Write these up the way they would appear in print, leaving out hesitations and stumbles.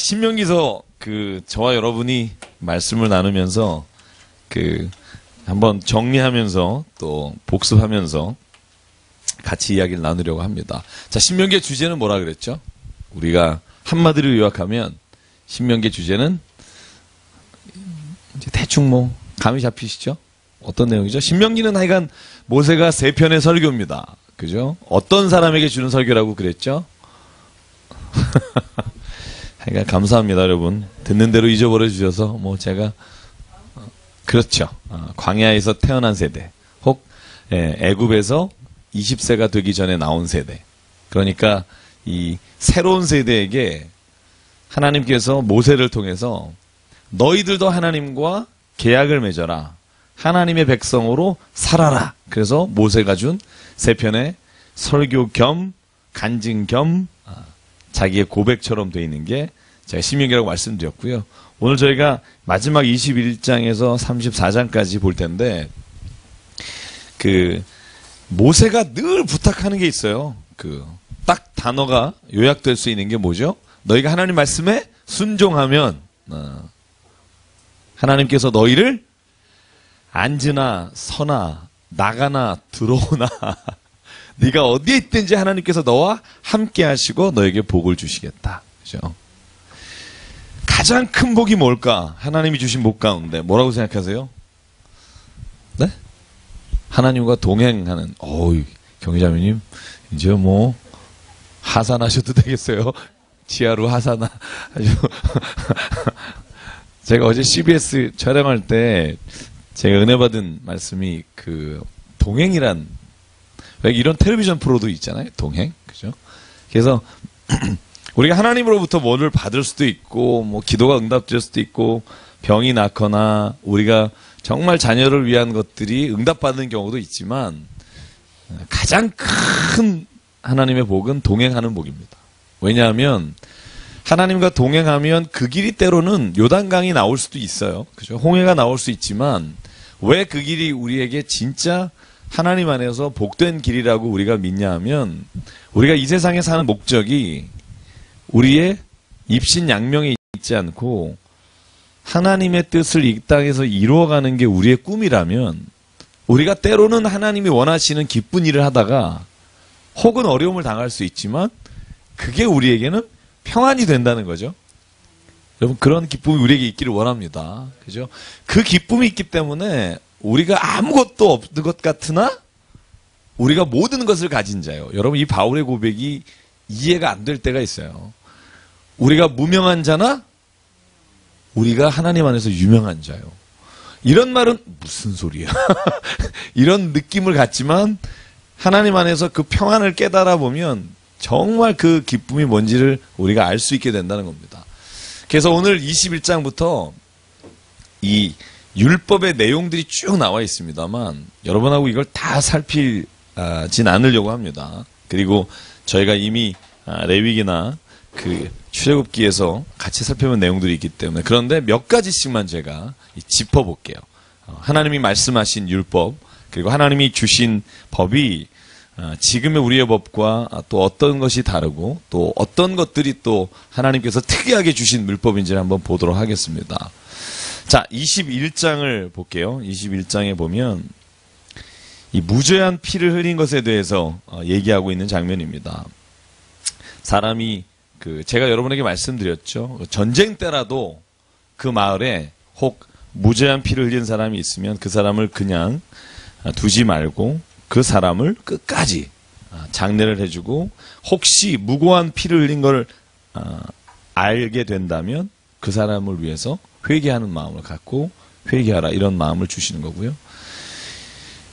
신명기서 저와 여러분이 말씀을 나누면서 한번 정리하면서 또 복습하면서 같이 이야기를 나누려고 합니다. 자, 신명기의 주제는 뭐라 그랬죠? 우리가 한마디로 요약하면 신명기의 주제는 이제 대충 감이 잡히시죠? 어떤 내용이죠? 신명기는 하여간 모세가 3편의 설교입니다. 그죠? 어떤 사람에게 주는 설교라고 그랬죠? 하여간 감사합니다, 여러분. 듣는 대로 잊어버려 주셔서 제가 그렇죠. 광야에서 태어난 세대, 혹 애굽에서 20세가 되기 전에 나온 세대. 그러니까 이 새로운 세대에게 하나님께서 모세를 통해서 너희들도 하나님과 계약을 맺어라. 하나님의 백성으로 살아라. 그래서 모세가 준 3편의 설교 겸 간증 겸 자기의 고백처럼 되어 있는 게 제가 신명기라고 말씀드렸고요. 오늘 저희가 마지막 21장에서 34장까지 볼 텐데 모세가 늘 부탁하는 게 있어요. 딱 단어가 요약될 수 있는 게 뭐죠? 너희가 하나님 말씀에 순종하면 하나님께서 너희를 앉으나 서나 나가나 들어오나 네가 어디에 있든지 하나님께서 너와 함께 하시고 너에게 복을 주시겠다. 그죠? 가장 큰 복이 뭘까? 하나님이 주신 복 가운데 뭐라고 생각하세요? 네? 하나님과 동행하는. 경희자매님 이제 하산하셔도 되겠어요. 지하로 하산하. 제가 어제 CBS 촬영할 때 제가 은혜 받은 말씀이 동행이란, 왜 이런 텔레비전 프로도 있잖아요. 동행. 그죠? 그래서 우리가 하나님으로부터 뭐를 받을 수도 있고 기도가 응답될 수도 있고 병이 낫거나 우리가 정말 자녀를 위한 것들이 응답받는 경우도 있지만 가장 큰 하나님의 복은 동행하는 복입니다. 왜냐하면 하나님과 동행하면 그 길이 때로는 요단강이 나올 수도 있어요. 그죠? 홍해가 나올 수 있지만 왜 그 길이 우리에게 진짜 하나님 안에서 복된 길이라고 우리가 믿냐 하면 우리가 이 세상에 사는 목적이 우리의 입신양명에 있지 않고 하나님의 뜻을 이 땅에서 이루어가는 게 우리의 꿈이라면 우리가 때로는 하나님이 원하시는 기쁜 일을 하다가 혹은 어려움을 당할 수 있지만 그게 우리에게는 평안이 된다는 거죠. 여러분, 그런 기쁨이 우리에게 있기를 원합니다. 그죠? 그 기쁨이 있기 때문에 우리가 아무것도 없는 것 같으나 우리가 모든 것을 가진 자요. 여러분, 이 바울의 고백이 이해가 안 될 때가 있어요. 우리가 무명한 자나 우리가 하나님 안에서 유명한 자요. 이런 말은 무슨 소리야? 이런 느낌을 갖지만 하나님 안에서 그 평안을 깨달아 보면 정말 그 기쁨이 뭔지를 우리가 알 수 있게 된다는 겁니다. 그래서 오늘 21장부터 이 율법의 내용들이 쭉 나와 있습니다만 여러분하고 이걸 다 살피진 않으려고 합니다. 그리고 저희가 이미 레위기나 출애굽기에서 같이 살펴본 내용들이 있기 때문에 그런데 몇 가지씩만 제가 짚어볼게요. 하나님이 말씀하신 율법 그리고 하나님이 주신 법이 지금의 우리의 법과 또 어떤 것이 다르고 또 어떤 것들이 또 하나님께서 특이하게 주신 율법인지를 한번 보도록 하겠습니다. 자, 21장을 볼게요. 21장에 보면 이 무죄한 피를 흘린 것에 대해서 얘기하고 있는 장면입니다. 사람이 제가 여러분에게 말씀드렸죠. 전쟁 때라도 그 마을에 혹 무죄한 피를 흘린 사람이 있으면 그 사람을 그냥 두지 말고 그 사람을 끝까지 장례를 해주고 혹시 무고한 피를 흘린 걸 알게 된다면 그 사람을 위해서 회개하는 마음을 갖고 회개하라 이런 마음을 주시는 거고요.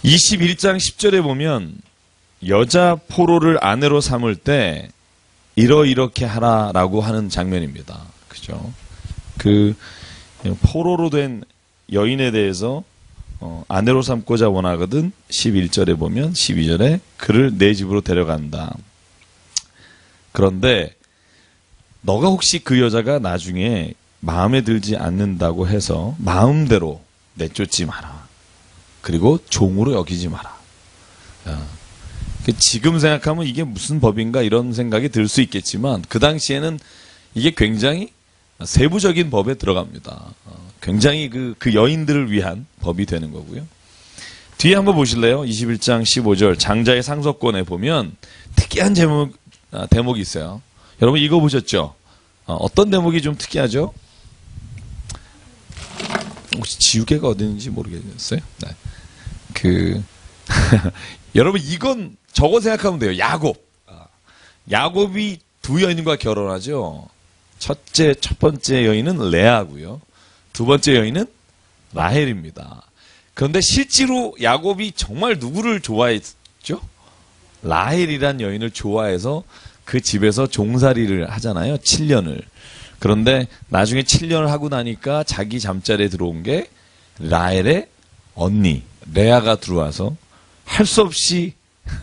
21장 10절에 보면 여자 포로를 아내로 삼을 때 이렇게 하라라고 하는 장면입니다. 그죠? 포로로 된 여인에 대해서 아내로 삼고자 원하거든 11절에 보면 12절에 그를 내 집으로 데려간다. 그런데 너가 혹시 그 여자가 나중에 마음에 들지 않는다고 해서 마음대로 내쫓지 마라. 그리고 종으로 여기지 마라. 지금 생각하면 이게 무슨 법인가 이런 생각이 들 수 있겠지만 그 당시에는 이게 굉장히 세부적인 법에 들어갑니다. 굉장히 그 여인들을 위한 법이 되는 거고요. 뒤에 한번 보실래요? 21장 15절 장자의 상속권에 보면 특이한 대목이 있어요. 여러분 이거 보셨죠? 어떤 대목이 좀 특이하죠? 혹시 지우개가 어딘지 모르겠어요? 네. 여러분 이건 저거 생각하면 돼요. 야곱이 두 여인과 결혼하죠. 첫 번째 여인은 레아고요. 두 번째 여인은 라헬입니다. 그런데 실제로 야곱이 정말 누구를 좋아했죠? 라헬이란 여인을 좋아해서 그 집에서 종살이를 하잖아요. 7년을. 그런데 나중에 7년을 하고 나니까 자기 잠자리에 들어온 게 라헬의 언니 레아가 들어와서 할 수 없이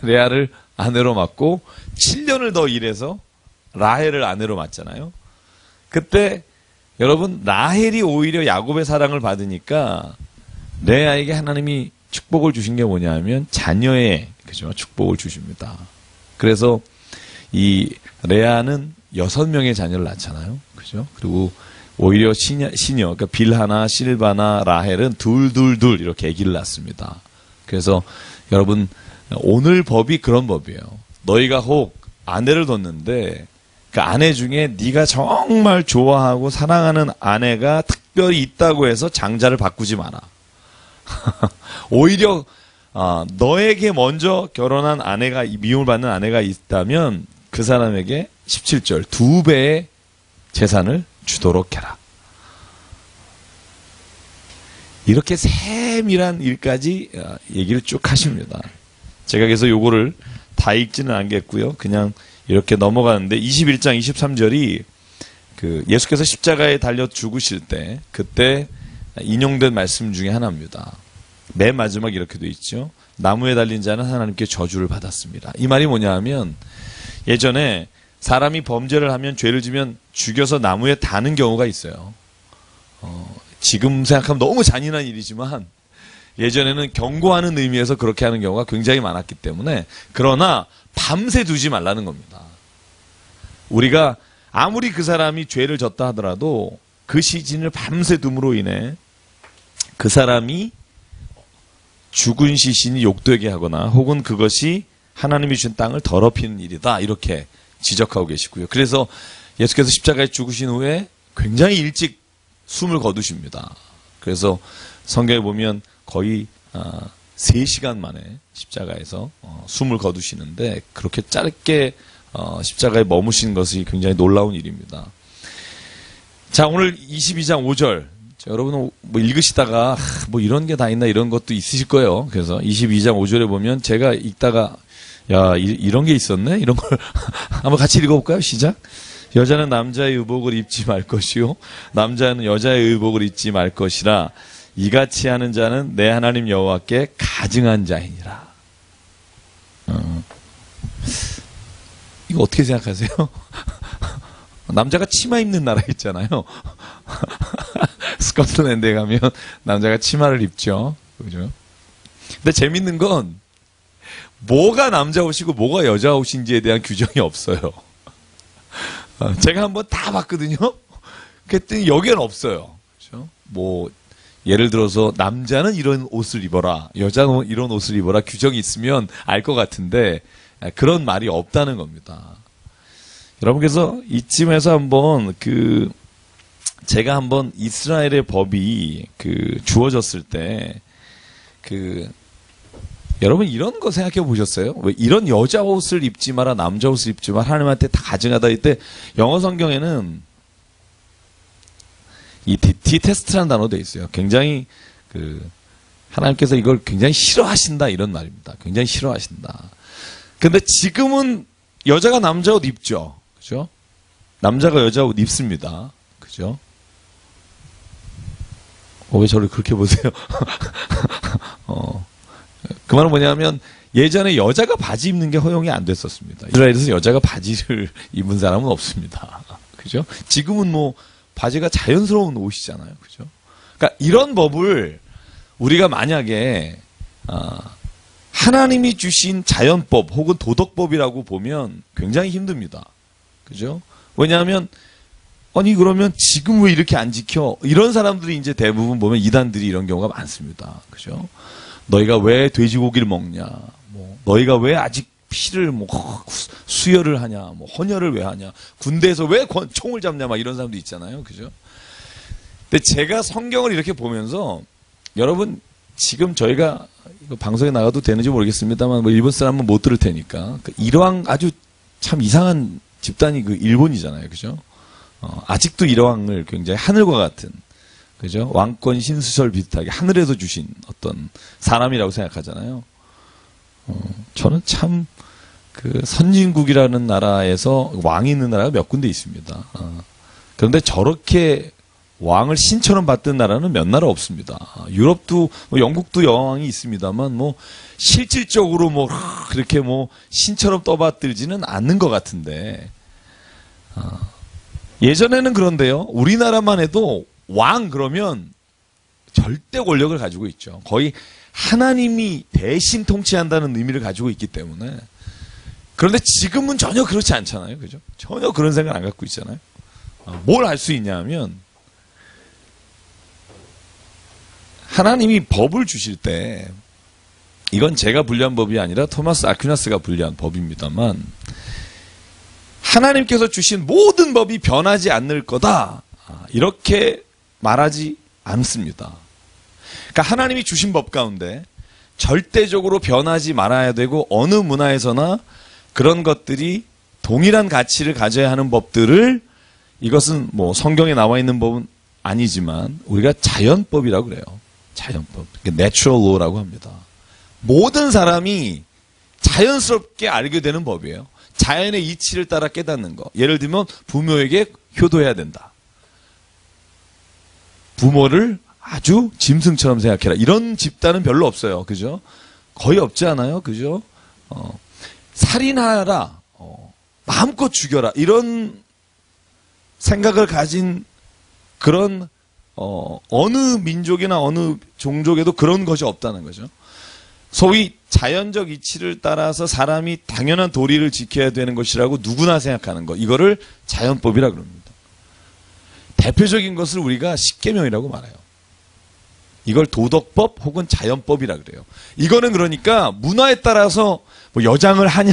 레아를 아내로 맡고 7년을 더 일해서 라헬을 아내로 맡잖아요. 그때 여러분 라헬이 오히려 야곱의 사랑을 받으니까 레아에게 하나님이 축복을 주신 게 뭐냐면 자녀의 그죠? 축복을 주십니다. 그래서 이 레아는 6명의 자녀를 낳잖아요. 그죠? 그리고 오히려 시녀 그러니까 빌하나 실바나 라헬은 둘 이렇게 아기를 낳습니다. 그래서 여러분 오늘 법이 그런 법이에요. 너희가 혹 아내를 뒀는데 그 아내 중에 네가 정말 좋아하고 사랑하는 아내가 특별히 있다고 해서 장자를 바꾸지 마라. 오히려 너에게 먼저 결혼한 아내가 미움을 받는 아내가 있다면 그 사람에게 17절 2배의 재산을 주도록 해라. 이렇게 세밀한 일까지 얘기를 쭉 하십니다. 제가 그래서 요거를 다 읽지는 않겠고요. 그냥 이렇게 넘어가는데 21장 23절이 그 예수께서 십자가에 달려 죽으실 때 그때 인용된 말씀 중에 하나입니다. 맨 마지막 이렇게 돼 있죠. 나무에 달린 자는 하나님께 저주를 받았습니다. 이 말이 뭐냐 하면 예전에 사람이 범죄를 하면 죄를 지면 죽여서 나무에 다는 경우가 있어요. 지금 생각하면 너무 잔인한 일이지만 예전에는 경고하는 의미에서 그렇게 하는 경우가 굉장히 많았기 때문에 그러나 밤새 두지 말라는 겁니다. 우리가 아무리 그 사람이 죄를 졌다 하더라도 그 시신을 밤새 둠으로 인해 그 사람이 죽은 시신이 욕되게 하거나 혹은 그것이 하나님이 주신 땅을 더럽히는 일이다 이렇게 지적하고 계시고요. 그래서 예수께서 십자가에 죽으신 후에 굉장히 일찍 숨을 거두십니다. 그래서 성경에 보면 거의 3시간 만에 십자가에서 숨을 거두시는데 그렇게 짧게 십자가에 머무신 것이 굉장히 놀라운 일입니다. 자, 오늘 22장 5절 여러분 뭐 읽으시다가 뭐 이런 게 다 있나 이런 것도 있으실 거예요. 그래서 22장 5절에 보면 제가 읽다가 야 이런 게 있었네? 이런 걸 한번 같이 읽어볼까요? 시작. 여자는 남자의 의복을 입지 말 것이요 남자는 여자의 의복을 입지 말 것이라 이같이 하는 자는 내 하나님 여호와께 가증한 자이니라. 이거 어떻게 생각하세요? 남자가 치마 입는 나라 있잖아요. 스코틀랜드에 가면 남자가 치마를 입죠. 그죠? 근데 재밌는 건 뭐가 남자 옷이고 뭐가 여자 옷인지에 대한 규정이 없어요. 제가 한번 다 봤거든요. 그랬더니 여기는 없어요. 그렇죠? 뭐 예를 들어서 남자는 이런 옷을 입어라, 여자는 이런 옷을 입어라 규정이 있으면 알 것 같은데 그런 말이 없다는 겁니다. 여러분 그래서 이쯤에서 한번 제가 한번 이스라엘의 법이 주어졌을 때 여러분 이런 거 생각해 보셨어요? 왜 이런 여자 옷을 입지 마라, 남자 옷을 입지 마라 하나님한테 다 가증하다 이때 영어 성경에는 이 디테스트라는 단어 돼 있어요. 굉장히 하나님께서 이걸 굉장히 싫어하신다 이런 말입니다. 굉장히 싫어하신다. 근데 지금은 여자가 남자 옷 입죠. 그죠? 남자가 여자 옷 입습니다. 그죠? 왜 저를 그렇게 보세요? 그 말은 뭐냐면 예전에 여자가 바지 입는 게 허용이 안 됐었습니다. 이스라엘에서 여자가 바지를 입은 사람은 없습니다. 그죠? 지금은 뭐 바지가 자연스러운 옷이잖아요. 그죠? 그러니까 이런 법을 우리가 만약에 하나님이 주신 자연법 혹은 도덕법이라고 보면 굉장히 힘듭니다. 그죠? 왜냐하면 아니 그러면 지금 왜 이렇게 안 지켜? 이런 사람들이 이제 대부분 보면 이단들이 이런 경우가 많습니다. 그죠? 너희가 왜 돼지고기를 먹냐? 뭐 너희가 왜 아직 피를 뭐 수혈을 하냐? 뭐 헌혈을 왜 하냐? 군대에서 왜 총을 잡냐? 막 이런 사람도 있잖아요. 그죠? 근데 제가 성경을 이렇게 보면서 여러분 지금 저희가 이거 방송에 나가도 되는지 모르겠습니다만 뭐 일본 사람은 못 들을 테니까 일왕 아주 참 이상한 집단이 그 일본이잖아요. 그죠? 아직도 일왕을 굉장히 하늘과 같은 그죠? 왕권 신수설 비슷하게 하늘에서 주신 어떤 사람이라고 생각하잖아요. 저는 참 그 선진국이라는 나라에서 왕이 있는 나라가 몇 군데 있습니다. 그런데 저렇게 왕을 신처럼 받던 나라는 몇 나라 없습니다. 유럽도 뭐 영국도 여왕이 있습니다만 뭐 실질적으로 뭐 그렇게 뭐 신처럼 떠받들지는 않는 것 같은데 예전에는 그런데요. 우리나라만 해도 왕 그러면 절대 권력을 가지고 있죠. 거의 하나님이 대신 통치한다는 의미를 가지고 있기 때문에. 그런데 지금은 전혀 그렇지 않잖아요. 그죠? 전혀 그런 생각 안 갖고 있잖아요. 뭘 할 수 있냐 하면 하나님이 법을 주실 때 이건 제가 분류한 법이 아니라 토마스 아퀴나스가 분류한 법입니다만 하나님께서 주신 모든 법이 변하지 않을 거다. 이렇게 말하지 않습니다. 그러니까 하나님이 주신 법 가운데 절대적으로 변하지 말아야 되고 어느 문화에서나 그런 것들이 동일한 가치를 가져야 하는 법들을 이것은 뭐 성경에 나와 있는 법은 아니지만 우리가 자연법이라고 그래요. 자연법. 내추럴 로라고 합니다. 모든 사람이 자연스럽게 알게 되는 법이에요. 자연의 이치를 따라 깨닫는 거. 예를 들면 부모에게 효도해야 된다. 부모를 아주 짐승처럼 생각해라. 이런 집단은 별로 없어요. 그죠? 거의 없지 않아요? 그죠? 살인하라. 마음껏 죽여라. 이런 생각을 가진 그런 어느 민족이나 어느 종족에도 그런 것이 없다는 거죠. 소위 자연적 이치를 따라서 사람이 당연한 도리를 지켜야 되는 것이라고 누구나 생각하는 것. 이거를 자연법이라고 합니다. 대표적인 것을 우리가 십계명이라고 말해요. 이걸 도덕법 혹은 자연법이라 그래요. 이거는 그러니까 문화에 따라서 뭐 여장을 하냐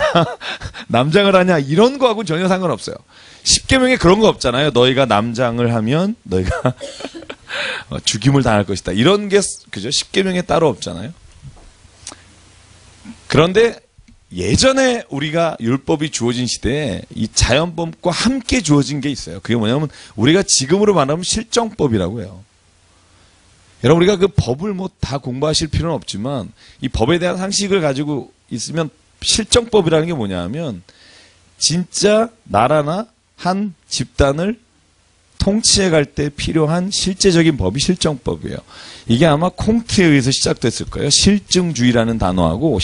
남장을 하냐 이런 거하고 전혀 상관없어요. 십계명에 그런 거 없잖아요. 너희가 남장을 하면 너희가 죽임을 당할 것이다. 이런 게 그죠? 십계명에 따로 없잖아요. 그런데 예전에 우리가 율법이 주어진 시대에 이 자연법과 함께 주어진 게 있어요. 그게 뭐냐면 우리가 지금으로 말하면 실정법이라고 해요. 여러분 우리가 그 법을 뭐 다 공부하실 필요는 없지만 이 법에 대한 상식을 가지고 있으면 실정법이라는 게 뭐냐 하면 진짜 나라나 한 집단을 통치해 갈 때 필요한 실제적인 법이 실정법이에요. 이게 아마 콩트에 의해서 시작됐을 거예요. 실증주의라는 단어하고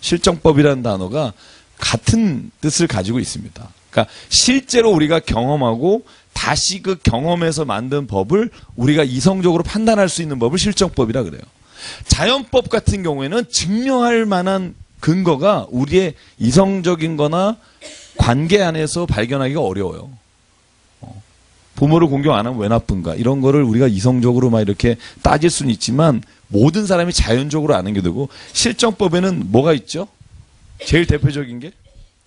실정법이라는 단어가 같은 뜻을 가지고 있습니다. 그러니까 실제로 우리가 경험하고 다시 그 경험에서 만든 법을 우리가 이성적으로 판단할 수 있는 법을 실정법이라 그래요. 자연법 같은 경우에는 증명할 만한 근거가 우리의 이성적인 거나 관계 안에서 발견하기가 어려워요. 부모를 공경 안 하면 왜 나쁜가 이런 거를 우리가 이성적으로 막 이렇게 따질 수는 있지만 모든 사람이 자연적으로 아는 게 되고 실정법에는 뭐가 있죠? 제일 대표적인 게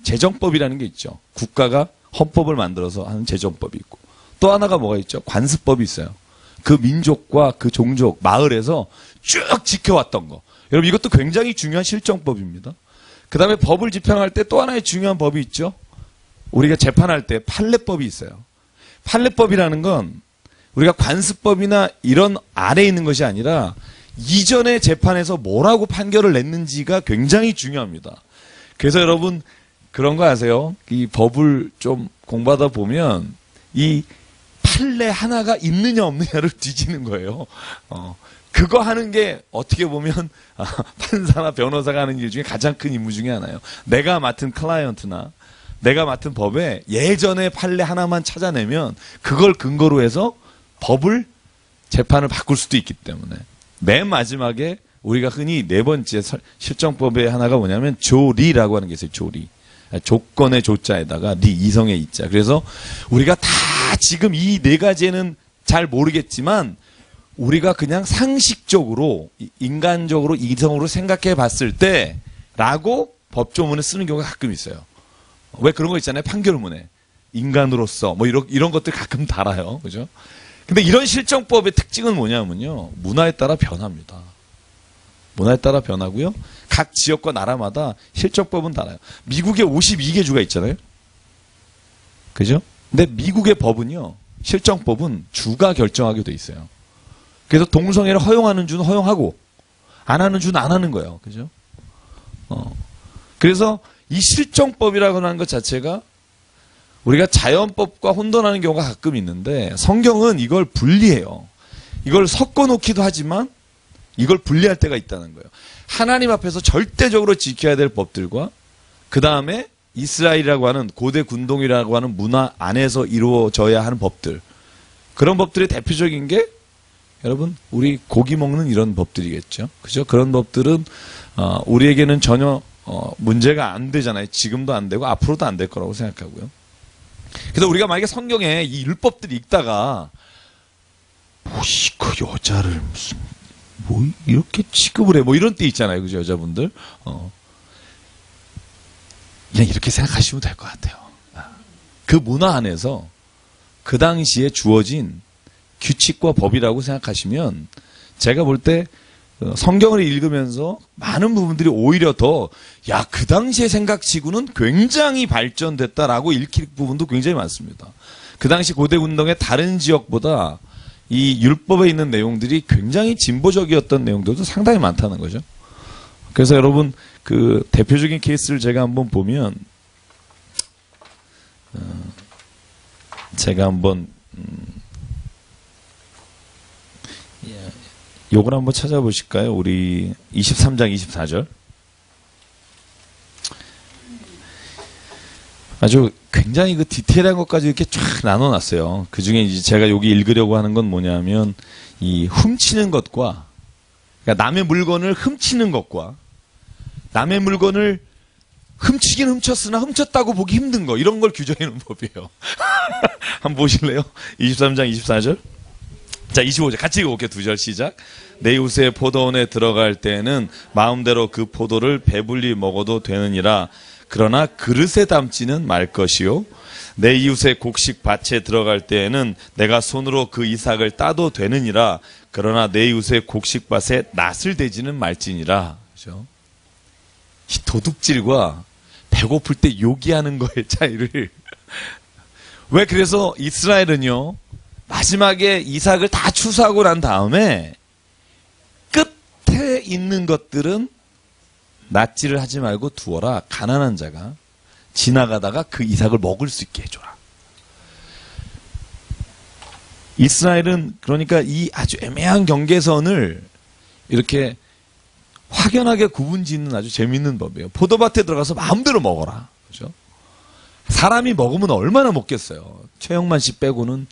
재정법이라는 게 있죠. 국가가 헌법을 만들어서 하는 재정법이 있고 또 하나가 뭐가 있죠? 관습법이 있어요. 그 민족과 그 종족, 마을에서 쭉 지켜왔던 거. 여러분 이것도 굉장히 중요한 실정법입니다. 그 다음에 법을 집행할 때 또 하나의 중요한 법이 있죠. 우리가 재판할 때 판례법이 있어요. 판례법이라는 건 우리가 관습법이나 이런 아래에 있는 것이 아니라 이전에 재판에서 뭐라고 판결을 냈는지가 굉장히 중요합니다. 그래서 여러분 그런 거 아세요? 이 법을 좀 공부하다 보면 이 판례 하나가 있느냐 없느냐를 뒤지는 거예요. 그거 하는 게 어떻게 보면 판사나 변호사가 하는 일 중에 가장 큰 임무 중에 하나예요. 내가 맡은 클라이언트나 내가 맡은 법에 예전에 판례 하나만 찾아내면 그걸 근거로 해서 법을 재판을 바꿀 수도 있기 때문에 맨 마지막에 우리가 흔히 네 번째 실정법의 하나가 뭐냐면 조리라고 하는 게 있어요. 조리. 조건의 조자에다가 리 이성의 이자. 그래서 우리가 다 지금 이 네 가지는 잘 모르겠지만 우리가 그냥 상식적으로 인간적으로 이성으로 생각해 봤을 때 라고 법조문에 쓰는 경우가 가끔 있어요. 왜 그런 거 있잖아요. 판결문에 인간으로서 뭐 이런 것들 가끔 달아요. 그죠? 근데 이런 실정법의 특징은 뭐냐면요. 문화에 따라 변합니다. 문화에 따라 변하고요. 각 지역과 나라마다 실정법은 달라요. 미국에 52개 주가 있잖아요. 그죠? 근데 미국의 법은요. 실정법은 주가 결정하게 돼 있어요. 그래서 동성애를 허용하는 주는 허용하고 안 하는 주는 안 하는 거예요. 그죠? 그래서 이 실정법이라고 하는 것 자체가 우리가 자연법과 혼돈하는 경우가 가끔 있는데 성경은 이걸 분리해요. 이걸 섞어놓기도 하지만 이걸 분리할 때가 있다는 거예요. 하나님 앞에서 절대적으로 지켜야 될 법들과 그 다음에 이스라엘이라고 하는 고대 군동이라고 하는 문화 안에서 이루어져야 하는 법들. 그런 법들의 대표적인 게 여러분 우리 고기 먹는 이런 법들이겠죠. 그죠? 그런 법들은 우리에게는 전혀 문제가 안 되잖아요. 지금도 안 되고 앞으로도 안 될 거라고 생각하고요. 그래서 우리가 만약에 성경에 이 율법들을 읽다가 뭐이 그 여자를 무슨 뭐 이렇게 취급을 해 뭐 이런 때 있잖아요. 그죠? 여자분들 그냥 이렇게 생각하시면 될 것 같아요. 그 문화 안에서 그 당시에 주어진 규칙과 법이라고 생각하시면 제가 볼 때 성경을 읽으면서 많은 부분들이 오히려 더 야, 그 당시의 생각치고는 굉장히 발전됐다라고 읽힐 부분도 굉장히 많습니다. 그 당시 고대 운동의 다른 지역보다 이 율법에 있는 내용들이 굉장히 진보적이었던 내용들도 상당히 많다는 거죠. 그래서 여러분 그 대표적인 케이스를 제가 한번 보면 제가 한번 요걸 한번 찾아보실까요? 우리 23장 24절. 아주 굉장히 그 디테일한 것까지 이렇게 쫙 나눠놨어요. 그 중에 이제 제가 여기 읽으려고 하는 건 뭐냐면 이 훔치는 것과 그러니까 남의 물건을 훔치는 것과 남의 물건을 훔치긴 훔쳤으나 훔쳤다고 보기 힘든 거 이런 걸 규정해 놓은 법이에요. 한번 보실래요? 23장 24절. 자, 25절 같이 읽어볼게요. 2절 시작. 내 이웃의 포도원에 들어갈 때에는 마음대로 그 포도를 배불리 먹어도 되느니라. 그러나 그릇에 담지는 말 것이요. 내 이웃의 곡식 밭에 들어갈 때에는 내가 손으로 그 이삭을 따도 되느니라. 그러나 내 이웃의 곡식 밭에 낫을 대지는 말지니라. 그죠? 이 도둑질과 배고플 때 요기하는 거의 차이를 왜 그래서 이스라엘은요. 마지막에 이삭을 다 추수하고 난 다음에 끝에 있는 것들은 낫지를 하지 말고 두어라. 가난한 자가 지나가다가 그 이삭을 먹을 수 있게 해줘라. 이스라엘은 그러니까 이 아주 애매한 경계선을 이렇게 확연하게 구분짓는 아주 재밌는 법이에요. 포도밭에 들어가서 마음대로 먹어라. 그죠? 사람이 먹으면 얼마나 먹겠어요. 최영만 씨 빼고는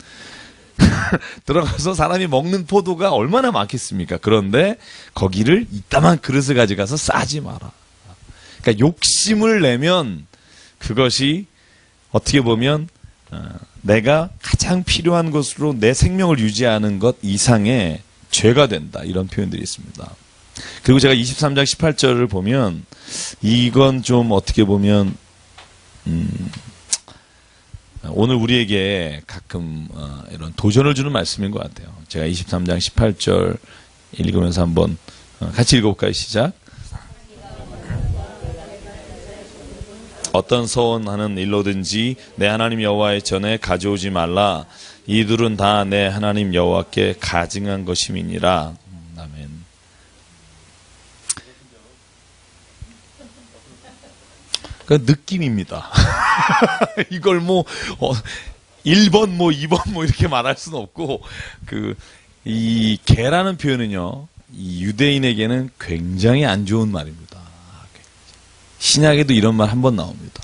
들어가서 사람이 먹는 포도가 얼마나 많겠습니까? 그런데 거기를 이따만 그릇을 가져가서 싸지 마라. 그러니까 욕심을 내면 그것이 어떻게 보면 내가 가장 필요한 것으로 내 생명을 유지하는 것 이상의 죄가 된다. 이런 표현들이 있습니다. 그리고 제가 23장 18절을 보면 이건 좀 어떻게 보면 오늘 우리에게 가끔 이런 도전을 주는 말씀인 것 같아요. 제가 23장 18절 읽으면서 한번 같이 읽어볼까요? 시작. 어떤 서원하는 일로든지 내 하나님 여호와의 전에 가져오지 말라. 이들은 다 내 하나님 여호와께 가증한 것임이니라. 아멘. 그 느낌입니다. 이걸 뭐 1번 뭐 2번 뭐 이렇게 말할 수는 없고 이 개라는 표현은요. 이 유대인에게는 굉장히 안 좋은 말입니다. 신약에도 이런 말 한 번 나옵니다.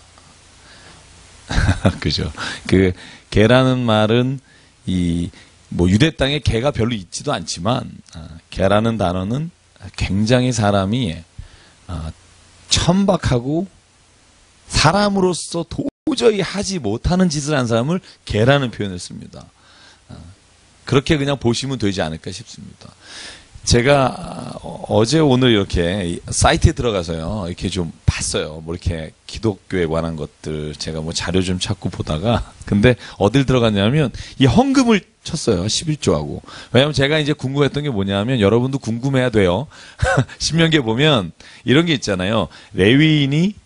그죠? 그 개라는 말은 이 뭐 유대 땅에 개가 별로 있지도 않지만 개라는 단어는 굉장히 사람이 천박하고 사람으로서 도저히 하지 못하는 짓을 한 사람을 개라는 표현을 씁니다. 그렇게 그냥 보시면 되지 않을까 싶습니다. 제가 어제 오늘 이렇게 사이트에 들어가서요, 이렇게 좀 봤어요. 뭐 이렇게 기독교에 관한 것들 제가 뭐 자료 좀 찾고 보다가, 근데 어딜 들어갔냐면 이 헌금을 쳤어요. 11조하고. 왜냐면 제가 이제 궁금했던 게 뭐냐면, 여러분도 궁금해야 돼요. 신명기에 보면 이런 게 있잖아요. 레위인이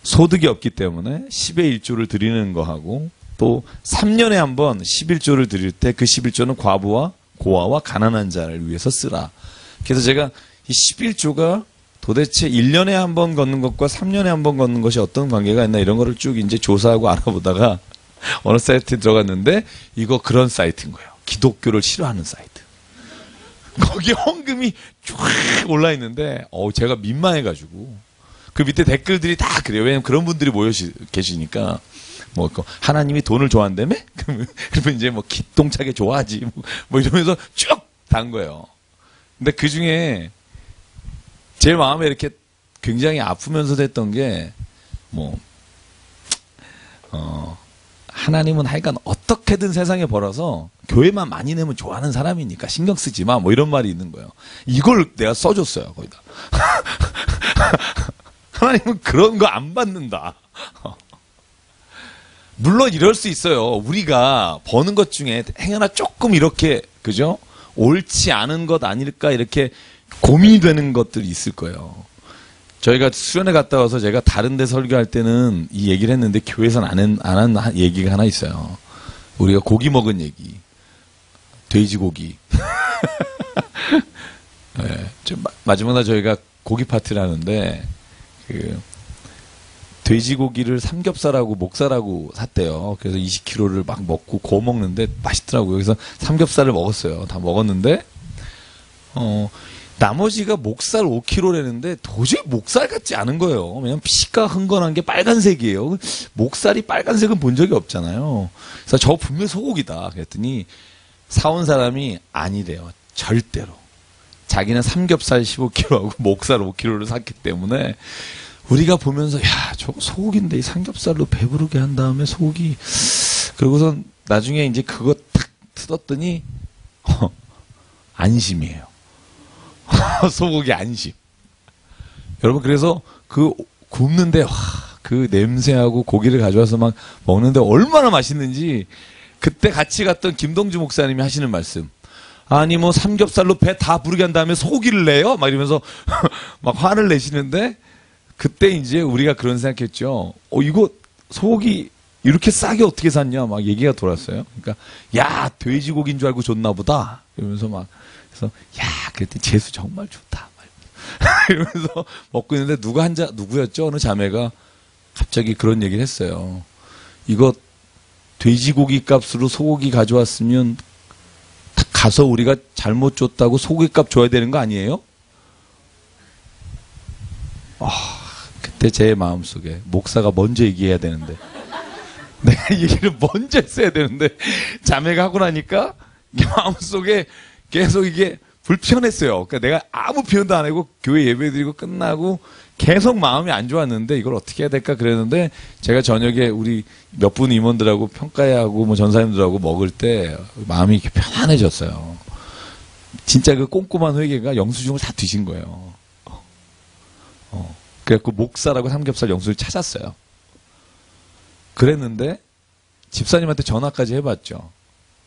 소득이 없기 때문에 10의 1조를 드리는 거하고, 또 3년에 한 번 11조를 드릴 때 그 11조는 과부와 고아와 가난한 자를 위해서 쓰라. 그래서 제가 이 11조가 도대체 1년에 한 번 걷는 것과 3년에 한 번 걷는 것이 어떤 관계가 있나, 이런 거를 쭉 이제 조사하고 알아보다가 어느 사이트에 들어갔는데, 이거 그런 사이트인 거예요. 기독교를 싫어하는 사이트. 거기에 헌금이 쫙 올라 있는데, 제가 민망해가지고 그 밑에 댓글들이 다 그래요. 왜냐면 그런 분들이 모여 계시니까. 뭐, 하나님이 돈을 좋아한다며? 그러면 이제 뭐, 기똥차게 좋아하지. 뭐 이러면서 쭉 단 거예요. 근데 그 중에 제일 마음에 이렇게 굉장히 아프면서 됐던 게, 뭐, 하나님은 하여간 어떻게든 세상에 벌어서 교회만 많이 내면 좋아하는 사람이니까 신경 쓰지 마. 뭐 이런 말이 있는 거예요. 이걸 내가 써줬어요. 거기다. 하나님은 그런 거 안 받는다. 물론 이럴 수 있어요. 우리가 버는 것 중에 행여나 조금 이렇게, 그죠? 옳지 않은 것 아닐까, 이렇게 고민이 되는 것들이 있을 거예요. 저희가 수련회 갔다 와서 제가 다른 데 설교할 때는 이 얘기를 했는데, 교회에서는 안 한 얘기가 하나 있어요. 우리가 고기 먹은 얘기. 돼지고기. 네, 마지막에 저희가 고기 파티를 하는데, 돼지고기를 삼겹살하고 목살하고 샀대요. 그래서 20kg를 막 먹고 구워 먹는데 맛있더라고요. 그래서 삼겹살을 먹었어요. 다 먹었는데, 나머지가 목살 5kg라는데 도저히 목살 같지 않은 거예요. 왜냐면 피가 흥건한 게 빨간색이에요. 목살이 빨간색은 본 적이 없잖아요. 그래서 저 분명히 소고기다. 그랬더니 사온 사람이 아니래요. 절대로. 자기는 삼겹살 15kg하고 목살 5kg를 샀기 때문에, 우리가 보면서, 야, 저거 소고기인데 이 삼겹살로 배부르게 한 다음에 소고기. 그러고선 나중에 이제 그거 탁 뜯었더니, 안심이에요. 소고기 안심. 여러분, 그래서 그 굽는데, 와, 그 냄새하고 고기를 가져와서 막 먹는데 얼마나 맛있는지, 그때 같이 갔던 김동주 목사님이 하시는 말씀. 아니, 뭐 삼겹살로 배 다 부르게 한 다음에 소고기를 내요? 막 이러면서 막 화를 내시는데, 그때 이제 우리가 그런 생각했죠. 이거 소고기 이렇게 싸게 어떻게 샀냐? 막 얘기가 돌았어요. 그러니까, 야, 돼지고기인 줄 알고 줬나 보다. 이러면서 막, 그래서, 야, 그랬더니 재수 정말 좋다. 이러면서 먹고 있는데, 누구였죠? 어느 자매가 갑자기 그런 얘기를 했어요. 이거 돼지고기 값으로 소고기 가져왔으면, 가서 우리가 잘못 줬다고 소고기 값 줘야 되는 거 아니에요? 그때 제 마음속에 목사가 먼저 얘기해야 되는데, 내가 얘기를 먼저 했어야 되는데, 자매가 하고 나니까 마음속에 계속 이게 불편했어요. 그러니까 내가 아무 표현도 안 하고 교회 예배드리고 끝나고 계속 마음이 안 좋았는데, 이걸 어떻게 해야 될까 그랬는데, 제가 저녁에 우리 몇 분 임원들하고 평가회하고 뭐 전사님들하고 먹을 때 마음이 이렇게 편안해졌어요. 진짜 그 꼼꼼한 회개가 영수증을 다 뒤진 거예요. 그래갖고 목살하고 삼겹살 영수를 찾았어요. 그랬는데 집사님한테 전화까지 해봤죠.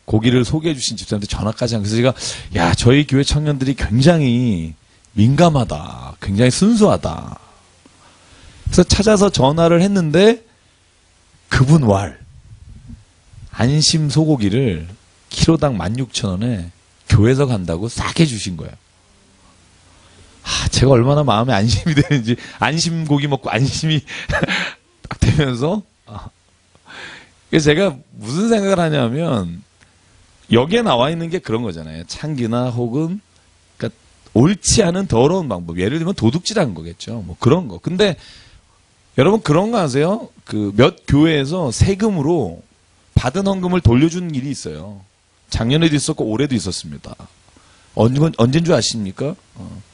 고기를 소개해 주신 집사님한테 전화까지 한. 그래서 제가, 야, 저희 교회 청년들이 굉장히 민감하다. 굉장히 순수하다. 그래서 찾아서 전화를 했는데, 그분 안심 소고기를 키로당 16,000원에 교회에서 간다고 싸게 주신 거예요. 제가 얼마나 마음에 안심이 되는지, 안심 고기 먹고 안심이 딱 되면서, 그래서 제가 무슨 생각을 하냐면, 여기에 나와 있는 게 그런 거잖아요. 창기나 혹은, 그러니까 옳지 않은 더러운 방법. 예를 들면 도둑질하는 거겠죠. 뭐 그런 거. 근데 여러분 그런 거 아세요? 그 몇 교회에서 세금으로 받은 헌금을 돌려주는 일이 있어요. 작년에도 있었고 올해도 있었습니다. 언제인 줄 아십니까?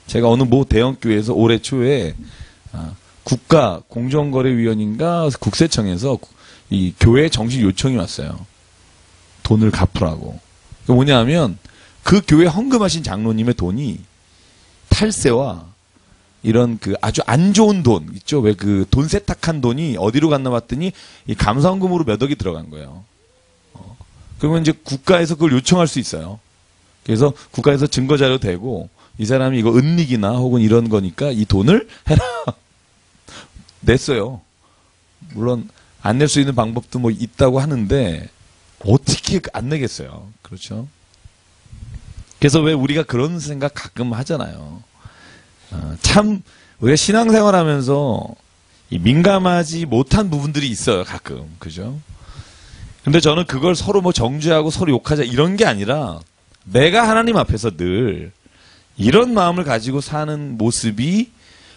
제가 어느 모 대형 교회에서 올해 초에 국가공정거래위원회인가 국세청에서 이 교회 정식 요청이 왔어요. 돈을 갚으라고. 그게 뭐냐 하면 그 교회 헌금하신 장로님의 돈이 탈세와 이런 그 아주 안 좋은 돈 있죠. 왜 그 돈 세탁한 돈이 어디로 갔나 봤더니 이 감사원금으로 몇 억이 들어간 거예요. 그러면 이제 국가에서 그걸 요청할 수 있어요. 그래서 국가에서 증거자료 대고 이 사람이 이거 은닉이나 혹은 이런 거니까 이 돈을 해라. 냈어요. 물론 안 낼 수 있는 방법도 뭐 있다고 하는데 어떻게 안 내겠어요. 그렇죠. 그래서 왜 우리가 그런 생각 가끔 하잖아요. 참 우리가 신앙생활 하면서 민감하지 못한 부분들이 있어요. 가끔. 그죠? 근데 저는 그걸 서로 뭐 정죄하고 서로 욕하자 이런 게 아니라 내가 하나님 앞에서 늘 이런 마음을 가지고 사는 모습이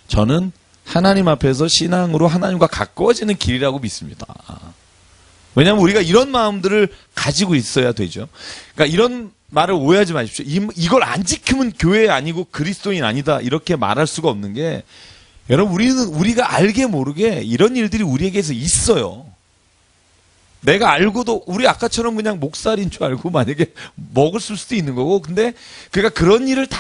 저는 하나님 앞에서 신앙으로 하나님과 가까워지는 길이라고 믿습니다. 왜냐하면 우리가 이런 마음들을 가지고 있어야 되죠. 그러니까 이런 말을 오해하지 마십시오. 이걸 안 지키면 교회 아니고 그리스도인 아니다 이렇게 말할 수가 없는 게 여러분 우리가 알게 모르게 이런 일들이 우리에게서 있어요. 내가 알고도 우리 아까처럼 그냥 목살인 줄 알고 만약에 먹을 수도 있는 거고 근데 그러니까 그런 일을 다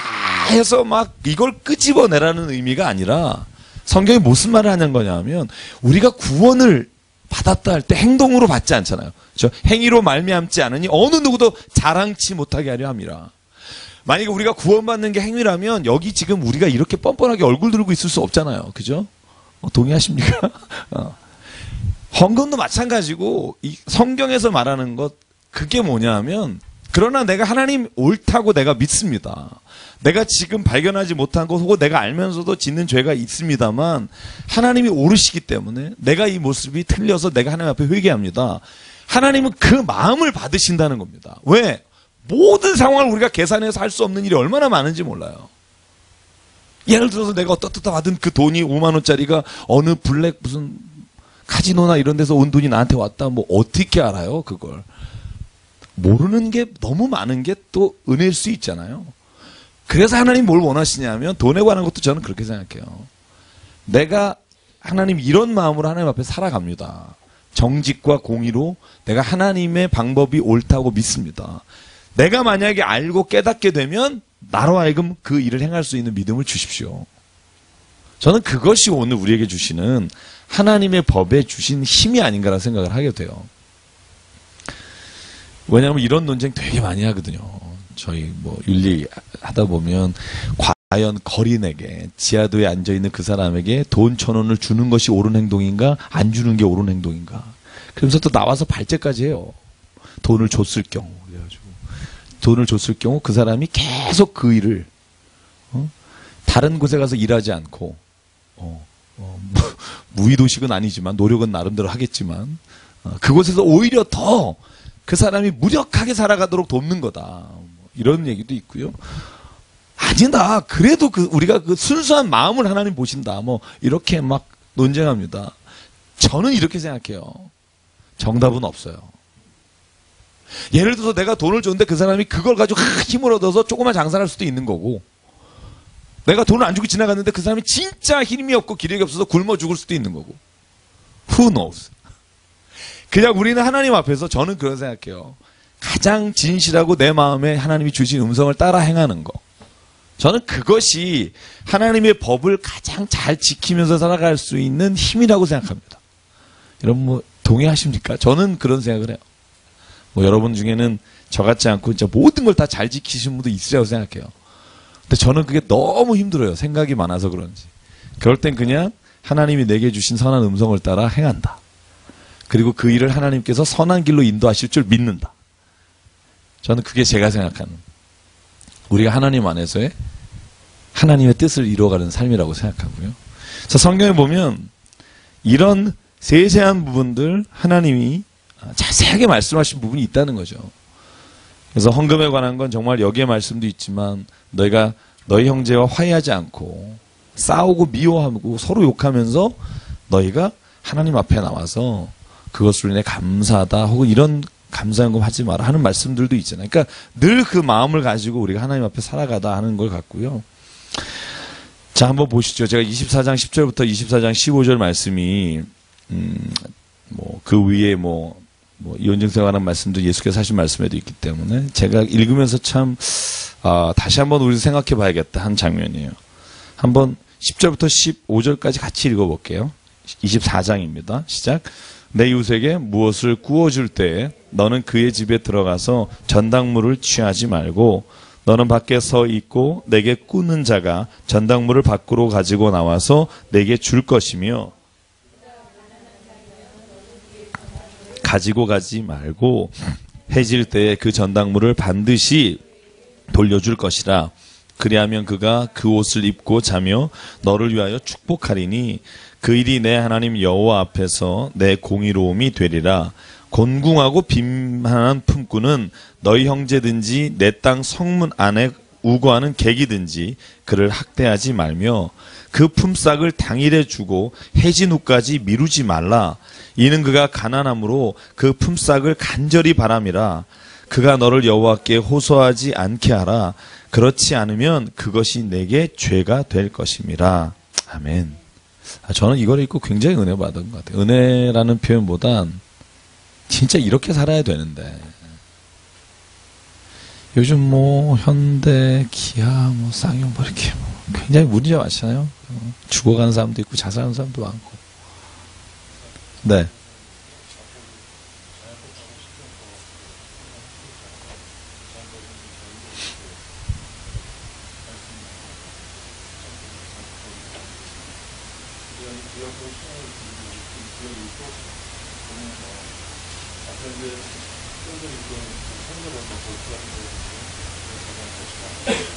해서 막 이걸 끄집어내라는 의미가 아니라 성경이 무슨 말을 하는 거냐면 우리가 구원을 받았다 할 때 행동으로 받지 않잖아요. 그렇죠? 행위로 말미암지 않으니 어느 누구도 자랑치 못하게 하려 함이라. 만약에 우리가 구원받는 게 행위라면 여기 지금 우리가 이렇게 뻔뻔하게 얼굴 들고 있을 수 없잖아요. 그죠? 동의하십니까? 헌금도 마찬가지고 이 성경에서 말하는 것 그게 뭐냐 하면 그러나 내가 하나님 옳다고 내가 믿습니다. 내가 지금 발견하지 못한 것 혹은 내가 알면서도 짓는 죄가 있습니다만 하나님이 옳으시기 때문에 내가 이 모습이 틀려서 내가 하나님 앞에 회개합니다. 하나님은 그 마음을 받으신다는 겁니다. 왜? 모든 상황을 우리가 계산해서 할 수 없는 일이 얼마나 많은지 몰라요. 예를 들어서 내가 어떻다 받은 그 돈이 5만 원짜리가 어느 블랙 무슨 카지노나 이런 데서 온 돈이 나한테 왔다. 뭐 어떻게 알아요? 그걸. 모르는 게 너무 많은 게 또 은혜일 수 있잖아요. 그래서 하나님 뭘 원하시냐면 돈에 관한 것도 저는 그렇게 생각해요. 내가 하나님 이런 마음으로 하나님 앞에 살아갑니다. 정직과 공의로 내가 하나님의 방법이 옳다고 믿습니다. 내가 만약에 알고 깨닫게 되면 나로 하여금 그 일을 행할 수 있는 믿음을 주십시오. 저는 그것이 오늘 우리에게 주시는 하나님의 법에 주신 힘이 아닌가라는 생각을 하게 돼요. 왜냐하면 이런 논쟁 되게 많이 하거든요. 저희 뭐 윤리 하다 보면 과연 거린에게 지하도에 앉아있는 그 사람에게 돈 1,000원을 주는 것이 옳은 행동인가 안 주는 게 옳은 행동인가 그러면서 또 나와서 발제까지 해요. 돈을 줬을 경우 그래가지고 돈을 줬을 경우 그 사람이 계속 그 일을 다른 곳에 가서 일하지 않고 무의도식은 아니지만 노력은 나름대로 하겠지만 그곳에서 오히려 더 그 사람이 무력하게 살아가도록 돕는 거다. 이런 얘기도 있고요. 아니다. 그래도 우리가 그 순수한 마음을 하나님 보신다. 뭐 이렇게 막 논쟁합니다. 저는 이렇게 생각해요. 정답은 없어요. 예를 들어서 내가 돈을 줬는데 그 사람이 그걸 가지고 힘을 얻어서 조그만 장사를 할 수도 있는 거고 내가 돈을 안 주고 지나갔는데 그 사람이 진짜 힘이 없고 기력이 없어서 굶어 죽을 수도 있는 거고 Who knows? 그냥 우리는 하나님 앞에서 저는 그런 생각해요. 가장 진실하고 내 마음에 하나님이 주신 음성을 따라 행하는 거. 저는 그것이 하나님의 법을 가장 잘 지키면서 살아갈 수 있는 힘이라고 생각합니다. 여러분 뭐 동의하십니까? 저는 그런 생각을 해요. 뭐 여러분 중에는 저 같지 않고 진짜 모든 걸 다 잘 지키시는 분도 있으라고 생각해요. 근데 저는 그게 너무 힘들어요. 생각이 많아서 그런지. 그럴 땐 그냥 하나님이 내게 주신 선한 음성을 따라 행한다. 그리고 그 일을 하나님께서 선한 길로 인도하실 줄 믿는다. 저는 그게 제가 생각하는 우리가 하나님 안에서의 하나님의 뜻을 이루어가는 삶이라고 생각하고요. 자, 성경에 보면 이런 세세한 부분들 하나님이 자세하게 말씀하신 부분이 있다는 거죠. 그래서 헌금에 관한 건 정말 여기에 말씀도 있지만 너희가 너희 형제와 화해하지 않고 싸우고 미워하고 서로 욕하면서 너희가 하나님 앞에 나와서 그것으로 인해 감사하다 혹은 이런 감사연금 하지 마라 하는 말씀들도 있잖아요. 그러니까 늘 그 마음을 가지고 우리가 하나님 앞에 살아가다 하는 걸 같고요. 자, 한번 보시죠. 제가 24장 10절부터 24장 15절 말씀이, 그 위에 이혼증세 관한 말씀도 예수께서 하신 말씀에도 있기 때문에 제가 읽으면서 참, 다시 한번 우리 생각해 봐야겠다 한 장면이에요. 한번 10절부터 15절까지 같이 읽어볼게요. 24장입니다. 시작. 내 이웃에게 무엇을 구워줄 때에 너는 그의 집에 들어가서 전당물을 취하지 말고 너는 밖에 서 있고 내게 꾸는 자가 전당물을 밖으로 가지고 나와서 내게 줄 것이며 가지고 가지 말고 해질 때에 그 전당물을 반드시 돌려줄 것이라. 그리하면 그가 그 옷을 입고 자며 너를 위하여 축복하리니 그 일이 내 하나님 여호와 앞에서 내 공의로움이 되리라. 곤궁하고 빈만한 품꾼은 너희 형제든지 내 땅 성문 안에 우거하는 객이든지 그를 학대하지 말며 그 품삯을 당일에 주고 해진 후까지 미루지 말라. 이는 그가 가난함으로 그 품삯을 간절히 바람이라. 그가 너를 여호와께 호소하지 않게 하라. 그렇지 않으면 그것이 내게 죄가 될 것임이라. 아멘. 저는 이걸 읽고 굉장히 은혜 받은 것 같아요. 은혜라는 표현보단 진짜 이렇게 살아야 되는데 요즘 현대, 기아, 쌍용 이렇게 굉장히 문제가 많잖아요. 죽어가는 사람도 있고 자살하는 사람도 많고. 네.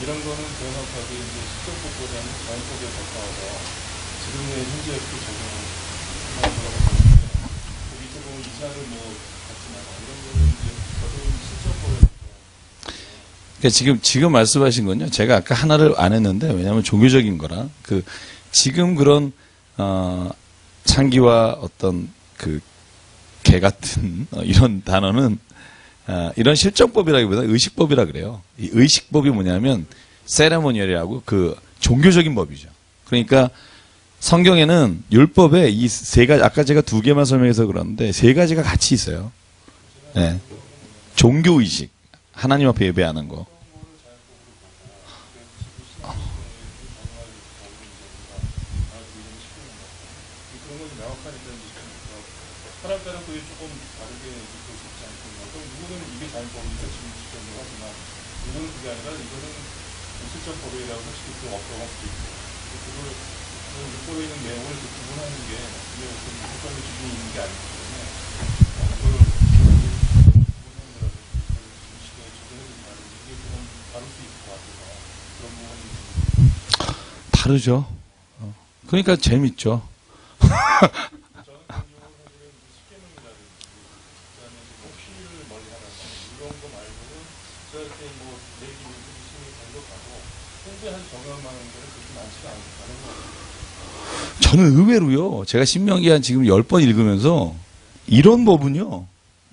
이런 거는 정확하게 이제 시적법보다는 자연법에 가까워서 지금의 현재 그 적용을 밑에 보면 이사를 갖지 마라 이런 거는 이제 저도 시적법에 지금 말씀하신 건요. 제가 아까 하나를 안 했는데 왜냐하면 종교적인 거라 지금 그런 창기와 어떤 개 같은 이런 단어는 이런 실정법이라기보다 의식법이라 그래요. 이 의식법이 뭐냐면 세레모니얼이라고 종교적인 법이죠. 그러니까 성경에는 율법에 이 세 가지, 아까 제가 두 개만 설명해서 그러는데 세 가지가 같이 있어요. 네. 종교의식, 하나님 앞에 예배하는 거. 사람 따라 그게 조금 다르게 볼 수 있지 않겠나. 그럼 누구는 이게 자연법이니까 지금 지적을 하지만 이거는 그게 아니라 이거는 실적 법이라고 솔직히 좀 없다고 할 수도 있고 그걸 율법에 있는 내용을 구분하는 게 어떤 율법의 기준이 있는 게 아니기 때문에 그걸 구분하는 거라서 지금 시대에 적용해서 말하는 이게 좀 다를 수 있을 것 같아서 그런 부분이 다르죠. 그러니까 재밌죠. 저는 의외로요. 제가 신명기 한 지금 10번 읽으면서 이런 법은요.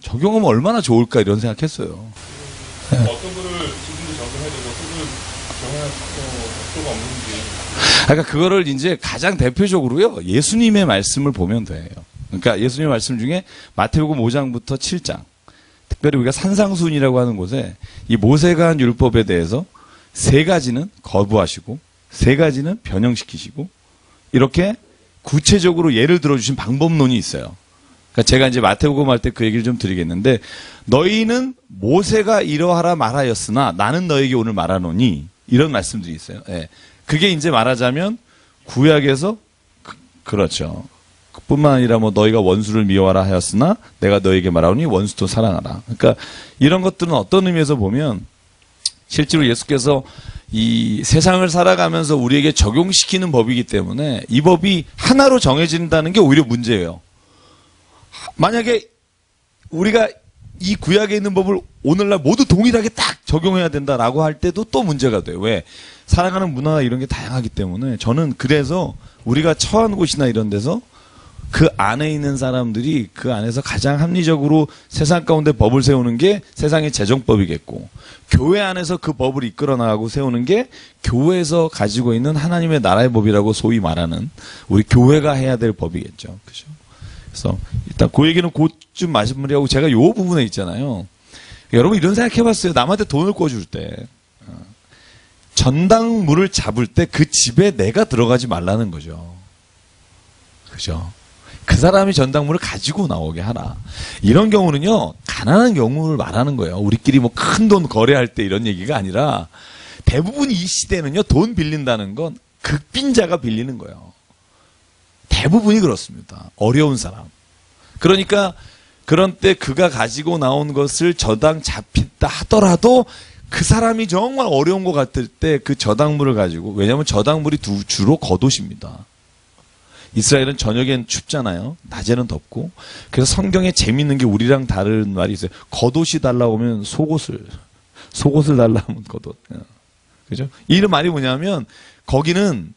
적용하면 얼마나 좋을까 이런 생각했어요. 네. 어떤 거를 지금도 적용해야 되고 어떤 거를 적용할 필요가 없는지. 그러니까 그거를 이제 가장 대표적으로요. 예수님의 말씀을 보면 돼요. 그러니까 예수님의 말씀 중에 마태복음 5장부터 7장. 특별히 우리가 산상수훈이라고 하는 곳에 이 모세가 한 율법에 대해서 세 가지는 거부하시고 세 가지는 변형시키시고 이렇게 구체적으로 예를 들어주신 방법론이 있어요. 그러니까 제가 이제 마태복음 할 때 그 얘기를 좀 드리겠는데 너희는 모세가 이러하라 말하였으나 나는 너에게 오늘 말하노니 이런 말씀들이 있어요. 예. 그게 이제 말하자면 구약에서 그렇죠. 뿐만 아니라 너희가 원수를 미워하라 하였으나 내가 너에게 말하오니 원수도 사랑하라. 그러니까 이런 것들은 어떤 의미에서 보면 실제로 예수께서 이 세상을 살아가면서 우리에게 적용시키는 법이기 때문에 이 법이 하나로 정해진다는 게 오히려 문제예요. 만약에 우리가 이 구약에 있는 법을 오늘날 모두 동일하게 딱 적용해야 된다라고 할 때도 또 문제가 돼요. 왜? 살아가는 문화나 이런 게 다양하기 때문에 저는 그래서 우리가 처한 곳이나 이런 데서 그 안에 있는 사람들이 그 안에서 가장 합리적으로 세상 가운데 법을 세우는 게 세상의 재정법이겠고, 교회 안에서 그 법을 이끌어 나가고 세우는 게 교회에서 가지고 있는 하나님의 나라의 법이라고 소위 말하는 우리 교회가 해야 될 법이겠죠. 그죠? 그래서 일단 그 얘기는 곧좀 마무리하고, 제가 요 부분에 있잖아요. 여러분 이런 생각 해봤어요? 남한테 돈을 꿔줄 때, 전당물을 잡을 때 그 집에 내가 들어가지 말라는 거죠. 그죠? 그 사람이 전당물을 가지고 나오게 하라. 이런 경우는요, 가난한 경우를 말하는 거예요. 우리끼리 뭐 큰 돈 거래할 때 이런 얘기가 아니라, 대부분 이 시대는요, 돈 빌린다는 건 극빈자가 빌리는 거예요. 대부분이 그렇습니다. 어려운 사람. 그러니까 그런 때 그가 가지고 나온 것을 저당 잡힌다 하더라도 그 사람이 정말 어려운 것 같을 때 그 저당물을 가지고, 왜냐하면 저당물이 주로 겉옷입니다. 이스라엘은 저녁엔 춥잖아요. 낮에는 덥고. 그래서 성경에 재밌는 게 우리랑 다른 말이 있어요. 겉옷이 달라고 하면 속옷을 달라고 하면 겉옷. 그죠? 이 말이 뭐냐면, 거기는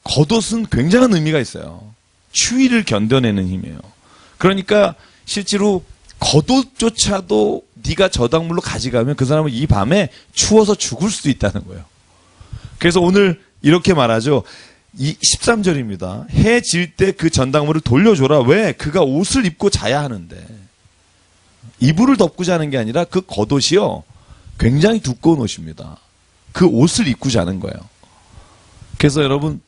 겉옷은 굉장한 의미가 있어요. 추위를 견뎌내는 힘이에요. 그러니까 실제로 겉옷조차도 네가 저당물로 가져가면 그 사람은 이 밤에 추워서 죽을 수도 있다는 거예요. 그래서 오늘 이렇게 말하죠. 이 13절입니다. 해 질 때 그 전당물을 돌려줘라. 왜? 그가 옷을 입고 자야 하는데. 이불을 덮고 자는 게 아니라 그 겉옷이요, 굉장히 두꺼운 옷입니다. 그 옷을 입고 자는 거예요. 그래서 여러분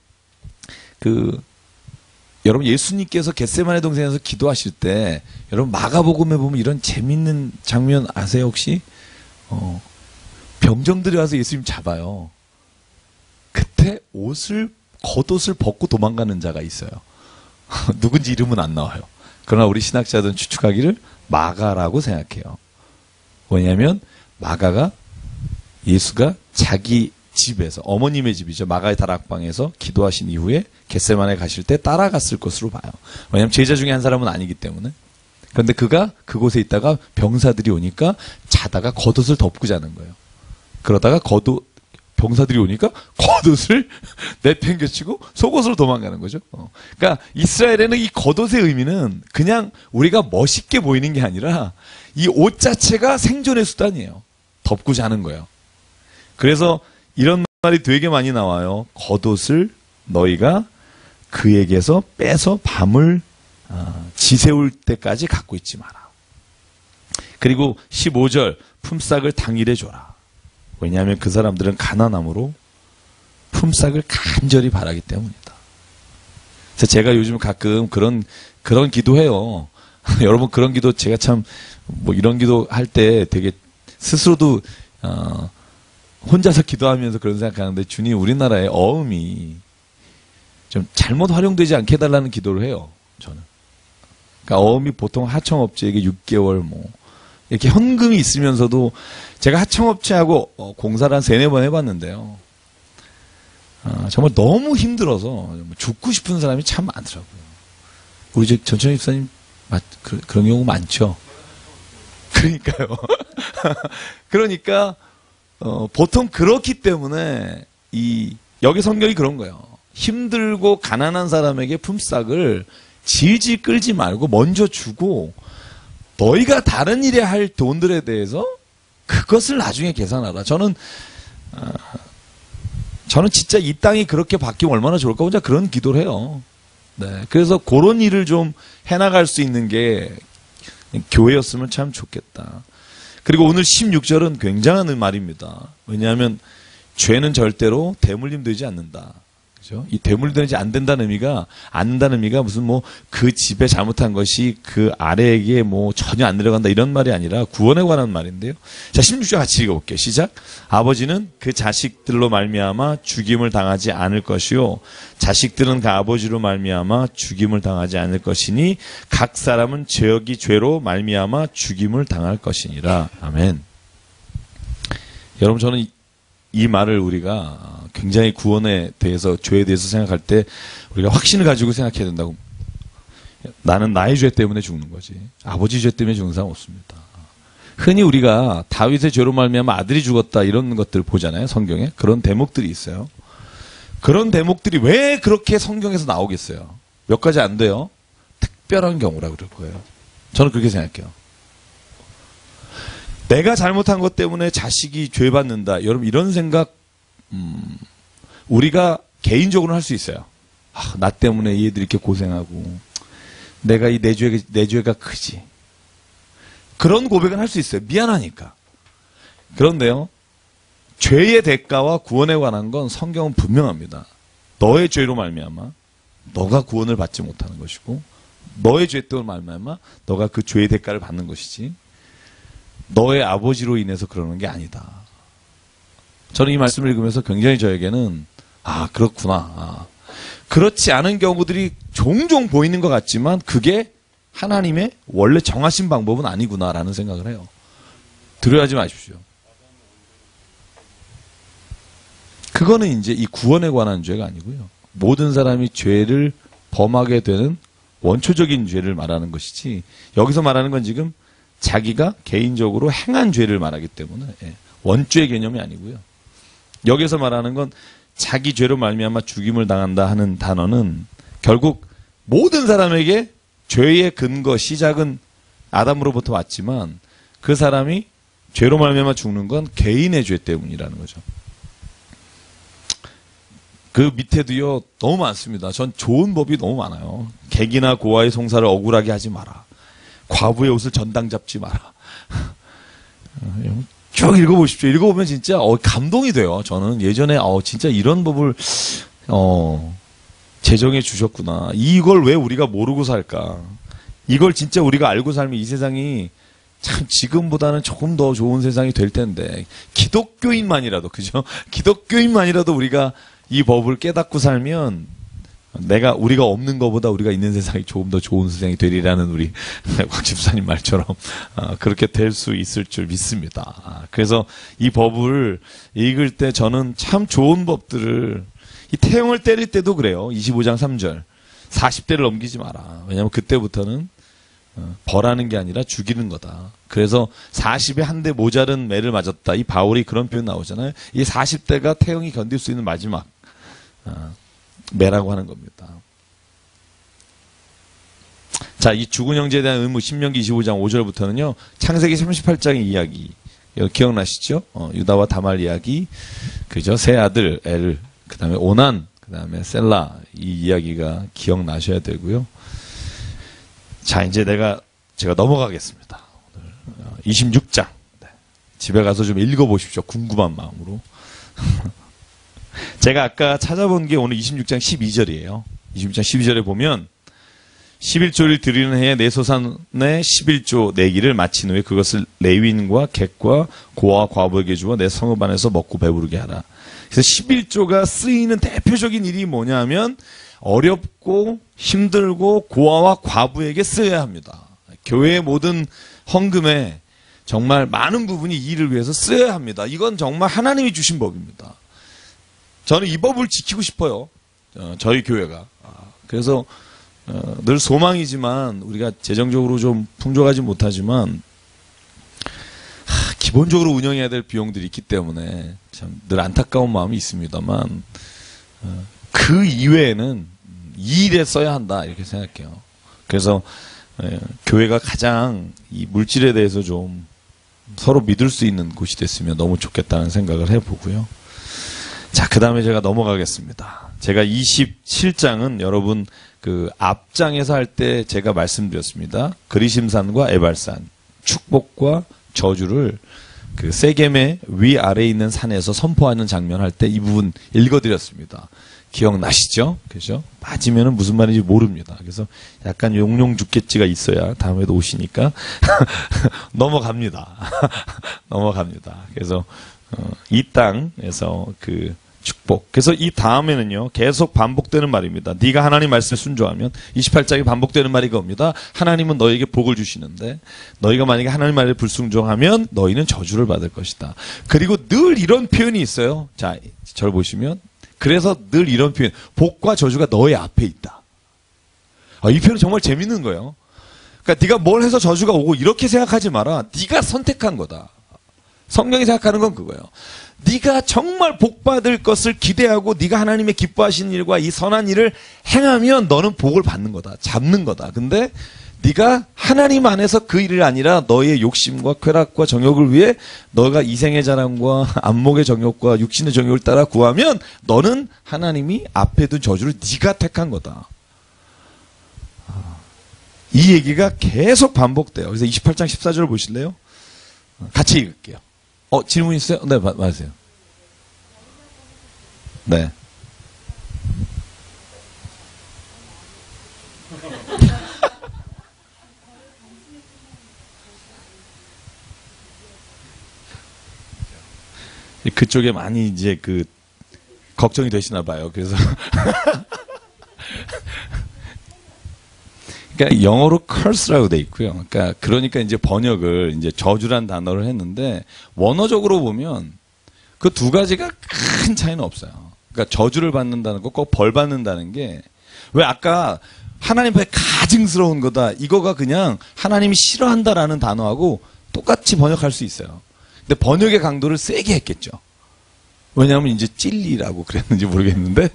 예수님께서 겟세마네 동산에서 기도하실 때, 여러분 마가복음에 보면 이런 재밌는 장면 아세요 혹시? 병정들이 와서 예수님 잡아요. 그때 겉옷을 벗고 도망가는 자가 있어요. 누군지 이름은 안 나와요. 그러나 우리 신학자들은 추측하기를 마가라고 생각해요. 왜냐하면 마가가 예수가 자기 집에서, 어머님의 집이죠, 마가의 다락방에서 기도하신 이후에 겟세마네 가실 때 따라갔을 것으로 봐요. 왜냐하면 제자 중에 한 사람은 아니기 때문에. 그런데 그가 그곳에 있다가 병사들이 오니까 자다가 겉옷을 덮고 자는 거예요. 그러다가 병사들이 오니까 겉옷을 내팽개치고 속옷으로 도망가는 거죠. 그러니까 이스라엘에는 이 겉옷의 의미는 그냥 우리가 멋있게 보이는 게 아니라 이 옷 자체가 생존의 수단이에요. 덮고 자는 거예요. 그래서 이런 말이 되게 많이 나와요. 겉옷을 너희가 그에게서 빼서 밤을 지새울 때까지 갖고 있지 마라. 그리고 15절, 품삯을 당일에 줘라. 왜냐하면 그 사람들은 가난함으로 품삯을 간절히 바라기 때문이다. 그래서 제가 요즘 가끔 그런 기도해요. 여러분, 그런 기도 제가 참 이런 기도 할 때 되게 스스로도 혼자서 기도하면서 그런 생각하는데, 주님, 우리나라의 어음이 좀 잘못 활용되지 않게 해달라는 기도를 해요, 저는. 그러니까 어음이 보통 하청업체에게 6개월 이렇게 현금이 있으면서도, 제가 하청업체하고 공사를 한 3-4번 해봤는데요. 정말 너무 힘들어서 죽고 싶은 사람이 참 많더라고요. 우리 전천희 집사님 그런 경우 많죠. 그러니까요. 그러니까 보통 그렇기 때문에 여기 성경이 그런 거예요. 힘들고 가난한 사람에게 품삯을 질질 끌지 말고 먼저 주고, 너희가 다른 일에 할 돈들에 대해서 그것을 나중에 계산하라. 저는 진짜 이 땅이 그렇게 바뀌면 얼마나 좋을까, 혼자 그런 기도를 해요. 네. 그래서 그런 일을 좀 해나갈 수 있는 게 교회였으면 참 좋겠다. 그리고 오늘 16절은 굉장한 말입니다. 왜냐하면 죄는 절대로 대물림 되지 않는다. 그죠? 이 대물림되지 않는다는 의미가 무슨 그 집에 잘못한 것이 그 아래에게 전혀 안 내려간다 이런 말이 아니라 구원에 관한 말인데요. 자, 16절 같이 읽어볼게요. 시작. 아버지는 그 자식들로 말미암아 죽임을 당하지 않을 것이요, 자식들은 그 아버지로 말미암아 죽임을 당하지 않을 것이니 각 사람은 죄악이 죄로 말미암아 죽임을 당할 것이니라. 아멘. 여러분, 저는 이 말을 우리가 굉장히 구원에 대해서, 죄에 대해서 생각할 때 우리가 확신을 가지고 생각해야 된다고. 나는 나의 죄 때문에 죽는 거지, 아버지 죄 때문에 죽는 사람 없습니다. 흔히 우리가 다윗의 죄로 말미암아 아들이 죽었다 이런 것들 보잖아요. 성경에 그런 대목들이 있어요. 그런 대목들이 왜 그렇게 성경에서 나오겠어요? 몇 가지 안 돼요. 특별한 경우라고 그럴 거예요. 저는 그렇게 생각해요. 내가 잘못한 것 때문에 자식이 죄받는다. 여러분 이런 생각 우리가 개인적으로 할 수 있어요. 아, 나 때문에 얘들이 이렇게 고생하고 내가 내 죄가 크지. 그런 고백은 할 수 있어요. 미안하니까. 그런데요. 죄의 대가와 구원에 관한 건 성경은 분명합니다. 너의 죄로 말미암아 너가 구원을 받지 못하는 것이고 너의 죄 때문에 말미암아 너가 그 죄의 대가를 받는 것이지 너의 아버지로 인해서 그러는 게 아니다. 저는 이 말씀을 읽으면서 굉장히 저에게는 아 그렇구나. 그렇지 않은 경우들이 종종 보이는 것 같지만 그게 하나님의 원래 정하신 방법은 아니구나라는 생각을 해요. 두려워하지 마십시오. 그거는 이제 이 구원에 관한 죄가 아니고요. 모든 사람이 죄를 범하게 되는 원초적인 죄를 말하는 것이지 여기서 말하는 건 지금 자기가 개인적으로 행한 죄를 말하기 때문에 원죄의 개념이 아니고요. 여기서 말하는 건 자기 죄로 말미암아 죽임을 당한다 하는 단어는 결국 모든 사람에게 죄의 근거 시작은 아담으로부터 왔지만 그 사람이 죄로 말미암아 죽는 건 개인의 죄 때문이라는 거죠. 그 밑에도요 너무 많습니다. 전 좋은 법이 너무 많아요. 객이나 고아의 송사를 억울하게 하지 마라. 과부의 옷을 전당 잡지 마라. 쭉 읽어보십시오. 읽어보면 진짜 감동이 돼요. 저는 예전에 진짜 이런 법을 제정해 주셨구나. 이걸 왜 우리가 모르고 살까? 이걸 진짜 우리가 알고 살면 이 세상이 참 지금보다는 조금 더 좋은 세상이 될 텐데 기독교인만이라도 그죠? 기독교인만이라도 우리가 이 법을 깨닫고 살면 우리가 없는 것보다 우리가 있는 세상이 조금 더 좋은 세상이 되리라는 우리 곽 집사님 말처럼 그렇게 될 수 있을 줄 믿습니다. 그래서 이 법을 읽을 때 저는 참 좋은 법들을 이 태형을 때릴 때도 그래요. 25장 3절 40대를 넘기지 마라. 왜냐하면 그때부터는 벌하는 게 아니라 죽이는 거다. 그래서 40에 한 대 모자른 매를 맞았다. 이 바울이 그런 표현 나오잖아요. 이 40대가 태형이 견딜 수 있는 마지막 매라고 하는 겁니다. 자, 이 죽은 형제에 대한 의무 신명기 25장 5절부터는요. 창세기 38장의 이야기 기억나시죠? 유다와 다말 이야기 그죠? 세 아들 엘 그 다음에 오난 그 다음에 셀라 이 이야기가 기억나셔야 되고요. 자, 이제 제가 넘어가겠습니다. 26장. 네. 집에 가서 좀 읽어보십시오. 궁금한 마음으로. 제가 아까 찾아본 게 오늘 26장 12절이에요. 26장 12절에 보면 11조를 드리는 해에 내 소산의 11조 내기를 마친 후에 그것을 레위인과 객과 고아와 과부에게 주어 내 성읍 안에서 먹고 배부르게 하라. 그래서 11조가 쓰이는 대표적인 일이 뭐냐면 어렵고 힘들고 고아와 과부에게 쓰여야 합니다. 교회의 모든 헌금에 정말 많은 부분이 이 일을 위해서 쓰여야 합니다. 이건 정말 하나님이 주신 법입니다. 저는 이 법을 지키고 싶어요. 저희 교회가. 그래서 늘 소망이지만 우리가 재정적으로 좀 풍족하지 못하지만 기본적으로 운영해야 될 비용들이 있기 때문에 참 늘 안타까운 마음이 있습니다만 그 이외에는 이 일에 써야 한다 이렇게 생각해요. 그래서 교회가 가장 이 물질에 대해서 좀 서로 믿을 수 있는 곳이 됐으면 너무 좋겠다는 생각을 해보고요. 자, 그 다음에 제가 넘어가겠습니다. 제가 27장은 여러분 그 앞장에서 할 때 제가 말씀드렸습니다. 그리심산과 에발산, 축복과 저주를 그 세겜의 위아래에 있는 산에서 선포하는 장면 할 때 이 부분 읽어드렸습니다. 기억나시죠? 그죠? 맞으면은 무슨 말인지 모릅니다. 그래서 약간 용용 죽겠지가 있어야 다음에도 오시니까 넘어갑니다. 넘어갑니다. 그래서 이 땅에서 그 축복. 그래서 이 다음에는요. 계속 반복되는 말입니다. 네가 하나님 말씀에 순종하면 28장에 반복되는 말이 겁니다. 하나님은 너에게 복을 주시는데 너희가 만약에 하나님 말에 불순종하면 너희는 저주를 받을 것이다. 그리고 늘 이런 표현이 있어요. 자, 저를 보시면 그래서 늘 이런 표현. 복과 저주가 너의 앞에 있다. 이 표현은 정말 재밌는 거예요. 그러니까 네가 뭘 해서 저주가 오고 이렇게 생각하지 마라. 네가 선택한 거다. 성경이 생각하는 건 그거예요. 네가 정말 복받을 것을 기대하고 네가 하나님의 기뻐하시는 일과 이 선한 일을 행하면 너는 복을 받는 거다. 잡는 거다. 근데 네가 하나님 안에서 그 일이 아니라 너의 욕심과 쾌락과 정욕을 위해 너가 이생의 자랑과 안목의 정욕과 육신의 정욕을 따라 구하면 너는 하나님이 앞에 둔 저주를 네가 택한 거다. 이 얘기가 계속 반복돼요. 그래서 28장 14절 보실래요? 같이 읽을게요. 질문 있어요? 네, 말하세요. 네. 그쪽에 많이 이제 걱정이 되시나 봐요. 그래서. 그러니까 영어로 curse라고 돼 있고요. 그러니까 이제 번역을 이제 저주란 단어를 했는데 원어적으로 보면 그 두 가지가 큰 차이는 없어요. 그러니까 저주를 받는다는 거, 꼭 벌 받는다는 게 왜 아까 하나님 앞에 가증스러운 거다. 이거가 그냥 하나님이 싫어한다라는 단어하고 똑같이 번역할 수 있어요. 근데 번역의 강도를 세게 했겠죠. 왜냐하면 이제 찔리라고 그랬는지 모르겠는데.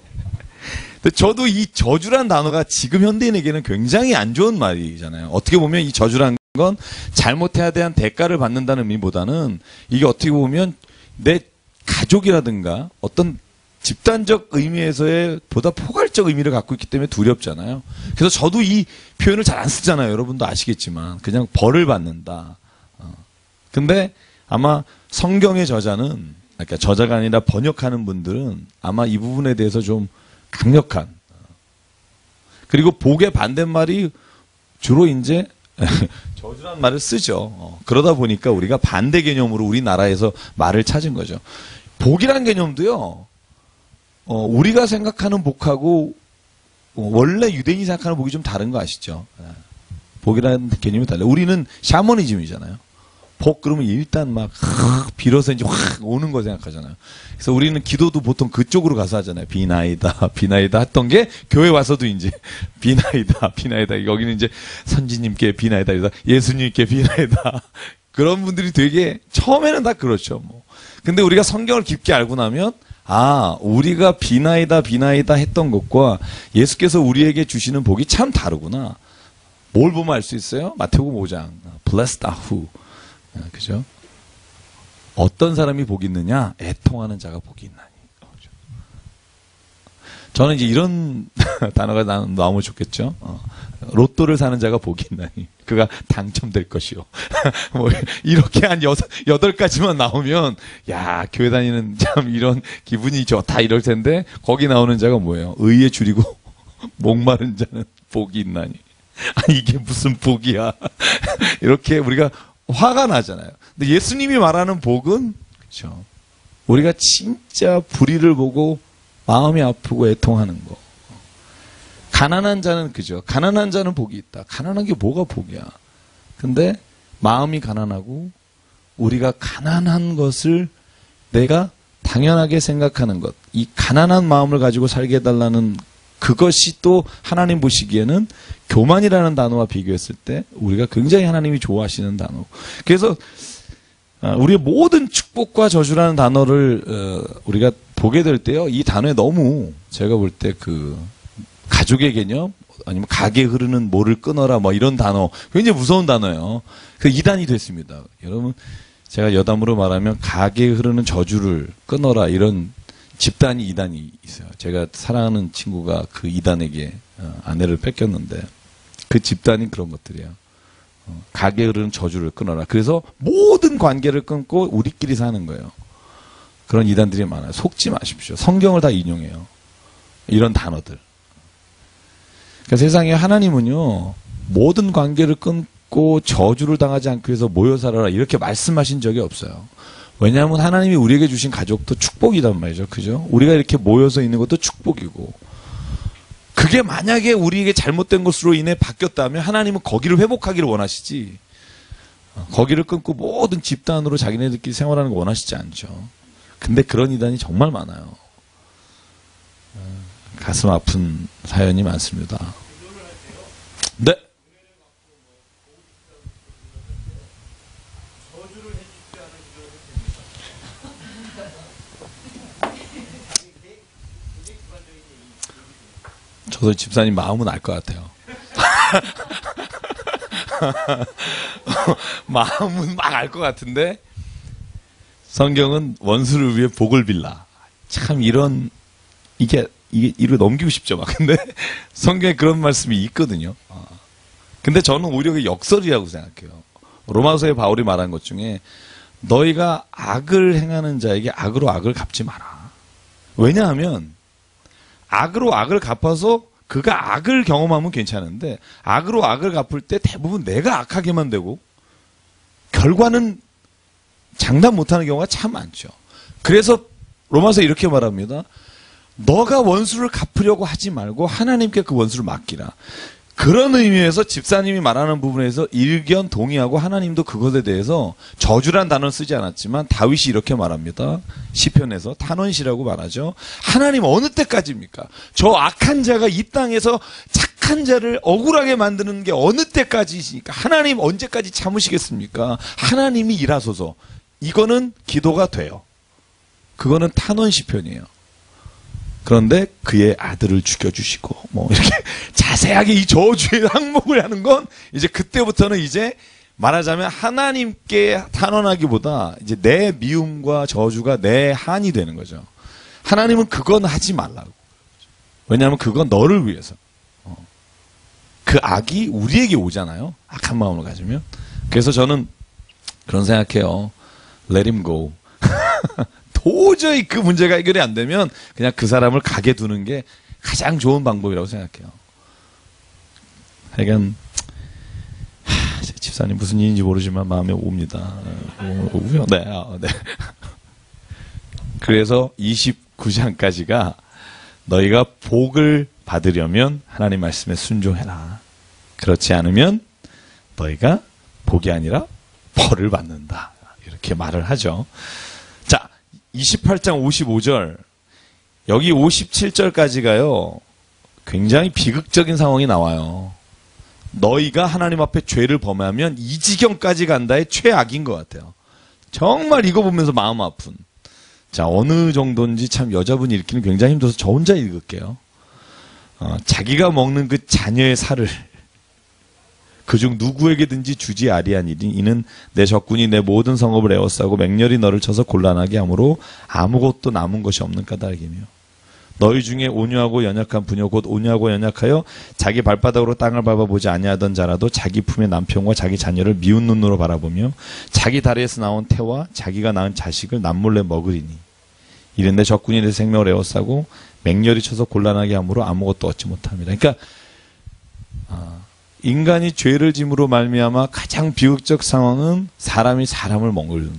근데 저도 이 저주란 단어가 지금 현대인에게는 굉장히 안 좋은 말이잖아요. 어떻게 보면 이 저주란 건 잘못해야 대한 대가를 받는다는 의미보다는 이게 어떻게 보면 내 가족이라든가 어떤 집단적 의미에서의 보다 포괄적 의미를 갖고 있기 때문에 두렵잖아요. 그래서 저도 이 표현을 잘 안 쓰잖아요. 여러분도 아시겠지만 그냥 벌을 받는다. 근데 아마 성경의 저자는, 그러니까 저자가 아니라 번역하는 분들은 아마 이 부분에 대해서 좀 강력한, 그리고 복의 반대말이 주로 이제 저주란 말을 쓰죠. 그러다 보니까 우리가 반대 개념으로 우리나라에서 말을 찾은 거죠. 복이란 개념도요, 우리가 생각하는 복하고 원래 유대인이 생각하는 복이 좀 다른 거 아시죠? 복이라는 개념이 달라요. 우리는 샤머니즘이잖아요. 복 그러면 일단 막 빌어서 이제 확 오는 거 생각하잖아요. 그래서 우리는 기도도 보통 그쪽으로 가서 하잖아요. 비나이다, 비나이다 했던 게 교회 와서도 이제 비나이다, 비나이다. 여기는 이제 선지님께 비나이다, 예수님께 비나이다. 그런 분들이 되게 처음에는 다 그렇죠. 뭐. 근데 우리가 성경을 깊게 알고 나면 우리가 비나이다, 비나이다 했던 것과 예수께서 우리에게 주시는 복이 참 다르구나. 뭘 보면 알 수 있어요? 마태복음 5장. Blessed are who. 그죠? 어떤 사람이 복이 있느냐? 애통하는 자가 복이 있나니. 그죠? 저는 이제 이런 단어가 나오면 좋겠죠. 로또를 사는 자가 복이 있나니. 그가 당첨될 것이요. 뭐 이렇게 한 8가지만 나오면 야, 교회 다니는 참 이런 기분이 좋다 이럴 텐데 거기 나오는 자가 뭐예요? 의에 줄이고 목마른 자는 복이 있나니. 이게 무슨 복이야. 이렇게 우리가 화가 나잖아요. 근데 예수님이 말하는 복은, 그렇죠, 우리가 진짜 불의를 보고 마음이 아프고 애통하는 거. 가난한 자는, 그죠, 가난한 자는 복이 있다. 가난한 게 뭐가 복이야. 근데 마음이 가난하고 우리가 가난한 것을 내가 당연하게 생각하는 것, 이 가난한 마음을 가지고 살게 해달라는 그것이 또 하나님 보시기에는 교만이라는 단어와 비교했을 때 우리가 굉장히 하나님이 좋아하시는 단어. 그래서 우리의 모든 축복과 저주라는 단어를 우리가 보게 될 때요, 이 단어에 너무 제가 볼 때 가족의 개념 아니면 가게 흐르는 뭐를 끊어라 뭐 이런 단어 굉장히 무서운 단어예요. 그 이단이 됐습니다. 여러분, 제가 여담으로 말하면 가게에 흐르는 저주를 끊어라 이런 집단이 이단이 있어요. 제가 사랑하는 친구가 그 이단에게 아내를 뺏겼는데 그 집단이 그런 것들이에요. 가게에 흐르는 저주를 끊어라. 그래서 모든 관계를 끊고 우리끼리 사는 거예요. 그런 이단들이 많아요. 속지 마십시오. 성경을 다 인용해요. 이런 단어들. 그러니까 세상에 하나님은요, 모든 관계를 끊고 저주를 당하지 않기 위해서 모여 살아라 이렇게 말씀하신 적이 없어요. 왜냐하면 하나님이 우리에게 주신 가족도 축복이단 말이죠. 그죠? 우리가 이렇게 모여서 있는 것도 축복이고, 그게 만약에 우리에게 잘못된 것으로 인해 바뀌었다면 하나님은 거기를 회복하기를 원하시지, 거기를 끊고 모든 집단으로 자기네들끼리 생활하는 거 원하시지 않죠. 근데 그런 이단이 정말 많아요. 가슴 아픈 사연이 많습니다. 네. 저도 집사님 마음은 알 것 같아요. 마음은 막 알 것 같은데 성경은 원수를 위해 복을 빌라. 참 이게 이를 넘기고 싶죠. 막 근데 성경에 그런 말씀이 있거든요. 근데 저는 오히려 그 역설이라고 생각해요. 로마서에 바울이 말한 것 중에 너희가 악을 행하는 자에게 악으로 악을 갚지 마라. 왜냐하면 악으로 악을 갚아서 그가 악을 경험하면 괜찮은데 악으로 악을 갚을 때 대부분 내가 악하게만 되고 결과는 장담 못하는 경우가 참 많죠. 그래서 로마서 이렇게 말합니다. 너가 원수를 갚으려고 하지 말고 하나님께 그 원수를 맡기라. 그런 의미에서 집사님이 말하는 부분에서 일견 동의하고 하나님도 그것에 대해서 저주란 단어를 쓰지 않았지만 다윗이 이렇게 말합니다. 시편에서 탄원시라고 말하죠. 하나님 어느 때까지입니까? 저 악한 자가 이 땅에서 착한 자를 억울하게 만드는 게 어느 때까지이십니까? 하나님 언제까지 참으시겠습니까? 하나님이 일하소서. 이거는 기도가 돼요. 그거는 탄원시편이에요. 그런데 그의 아들을 죽여주시고 뭐 이렇게 자세하게 이 저주의 항목을 하는 건 이제 그때부터는 이제 말하자면 하나님께 탄원하기보다 이제 내 미움과 저주가 내 한이 되는 거죠. 하나님은 그건 하지 말라고. 왜냐하면 그건 너를 위해서. 그 악이 우리에게 오잖아요. 악한 마음을 가지면. 그래서 저는 그런 생각해요. Let him go. 도저히 그 문제가 해결이 안 되면 그냥 그 사람을 가게 두는 게 가장 좋은 방법이라고 생각해요. 하여간 집사님 무슨 일인지 모르지만 마음에 옵니다. 오고요. 네, 네. 그래서 29장까지가 너희가 복을 받으려면 하나님 말씀에 순종해라. 그렇지 않으면 너희가 복이 아니라 벌을 받는다. 이렇게 말을 하죠. 자, 28장 55절 여기 57절까지가요. 굉장히 비극적인 상황이 나와요. 너희가 하나님 앞에 죄를 범하면 이 지경까지 간다의 최악인 것 같아요. 정말 이거 보면서 마음 아픈. 자, 어느 정도인지 참 여자분이 읽기는 굉장히 힘들어서 저 혼자 읽을게요. 자기가 먹는 그 자녀의 살을 그중 누구에게든지 주지 아니하니니 이는 내 적군이 내 모든 성읍을 에워싸고 맹렬히 너를 쳐서 곤란하게 하므로 아무것도 남은 것이 없는 까닭이며 너희 중에 온유하고 연약한 부녀 곧 온유하고 연약하여 자기 발바닥으로 땅을 밟아보지 아니하던 자라도 자기 품의 남편과 자기 자녀를 미운 눈으로 바라보며 자기 다리에서 나온 태와 자기가 낳은 자식을 남몰래 먹으리니 이는 내 적군이 내 생명을 에워싸고 맹렬히 쳐서 곤란하게 하므로 아무것도 얻지 못합니다. 그러니까 인간이 죄를 짐으로 말미암아 가장 비극적 상황은 사람이 사람을 먹는.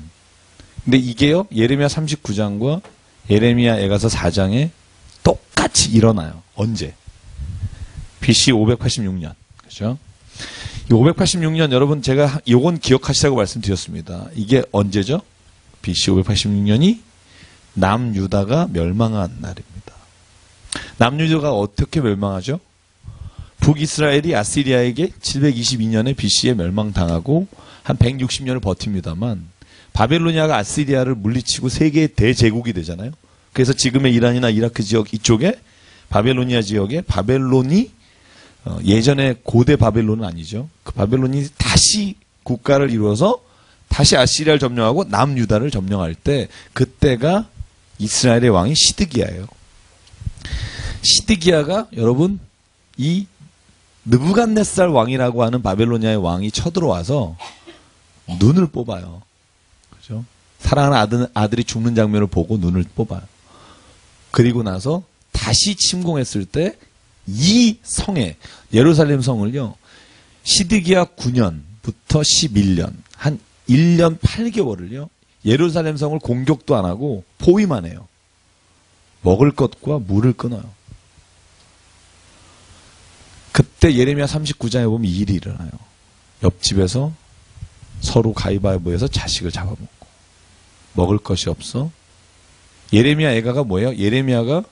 근데 이게요 예레미야 39장과 예레미야 에가서 4장에 똑같이 일어나요. 언제? BC 586년. 그죠? 이 586년 여러분 제가 요건 기억하시라고 말씀드렸습니다. 이게 언제죠? BC 586년이 남유다가 멸망한 날입니다. 남유다가 어떻게 멸망하죠? 북이스라엘이 아시리아에게 722년에 BC에 멸망당하고 한 160년을 버팁니다만 바벨로니아가 아시리아를 물리치고 세계의 대제국이 되잖아요. 그래서 지금의 이란이나 이라크 지역 이쪽에 바벨로니아 지역에 바벨론이 예전에 고대 바벨론은 아니죠. 그 바벨론이 다시 국가를 이루어서 다시 아시리아를 점령하고 남유다를 점령할 때 그때가 이스라엘의 왕이 시드기야예요. 시드기야가 여러분 이 느부갓네살 왕이라고 하는 바벨로니아의 왕이 쳐들어와서 눈을 뽑아요. 그죠? 사랑하는 아들이 죽는 장면을 보고 눈을 뽑아요. 그리고 나서 다시 침공했을 때 이 성에 예루살렘 성을요. 시드기야 9년부터 11년 한 1년 8개월을요. 예루살렘 성을 공격도 안 하고 포위만 해요. 먹을 것과 물을 끊어요. 그때 예레미야 39장에 보면 이 일이 일어나요. 옆집에서 서로 가위바위보해서 자식을 잡아먹고 먹을 것이 없어. 예레미야 애가가 뭐예요? 예레미야가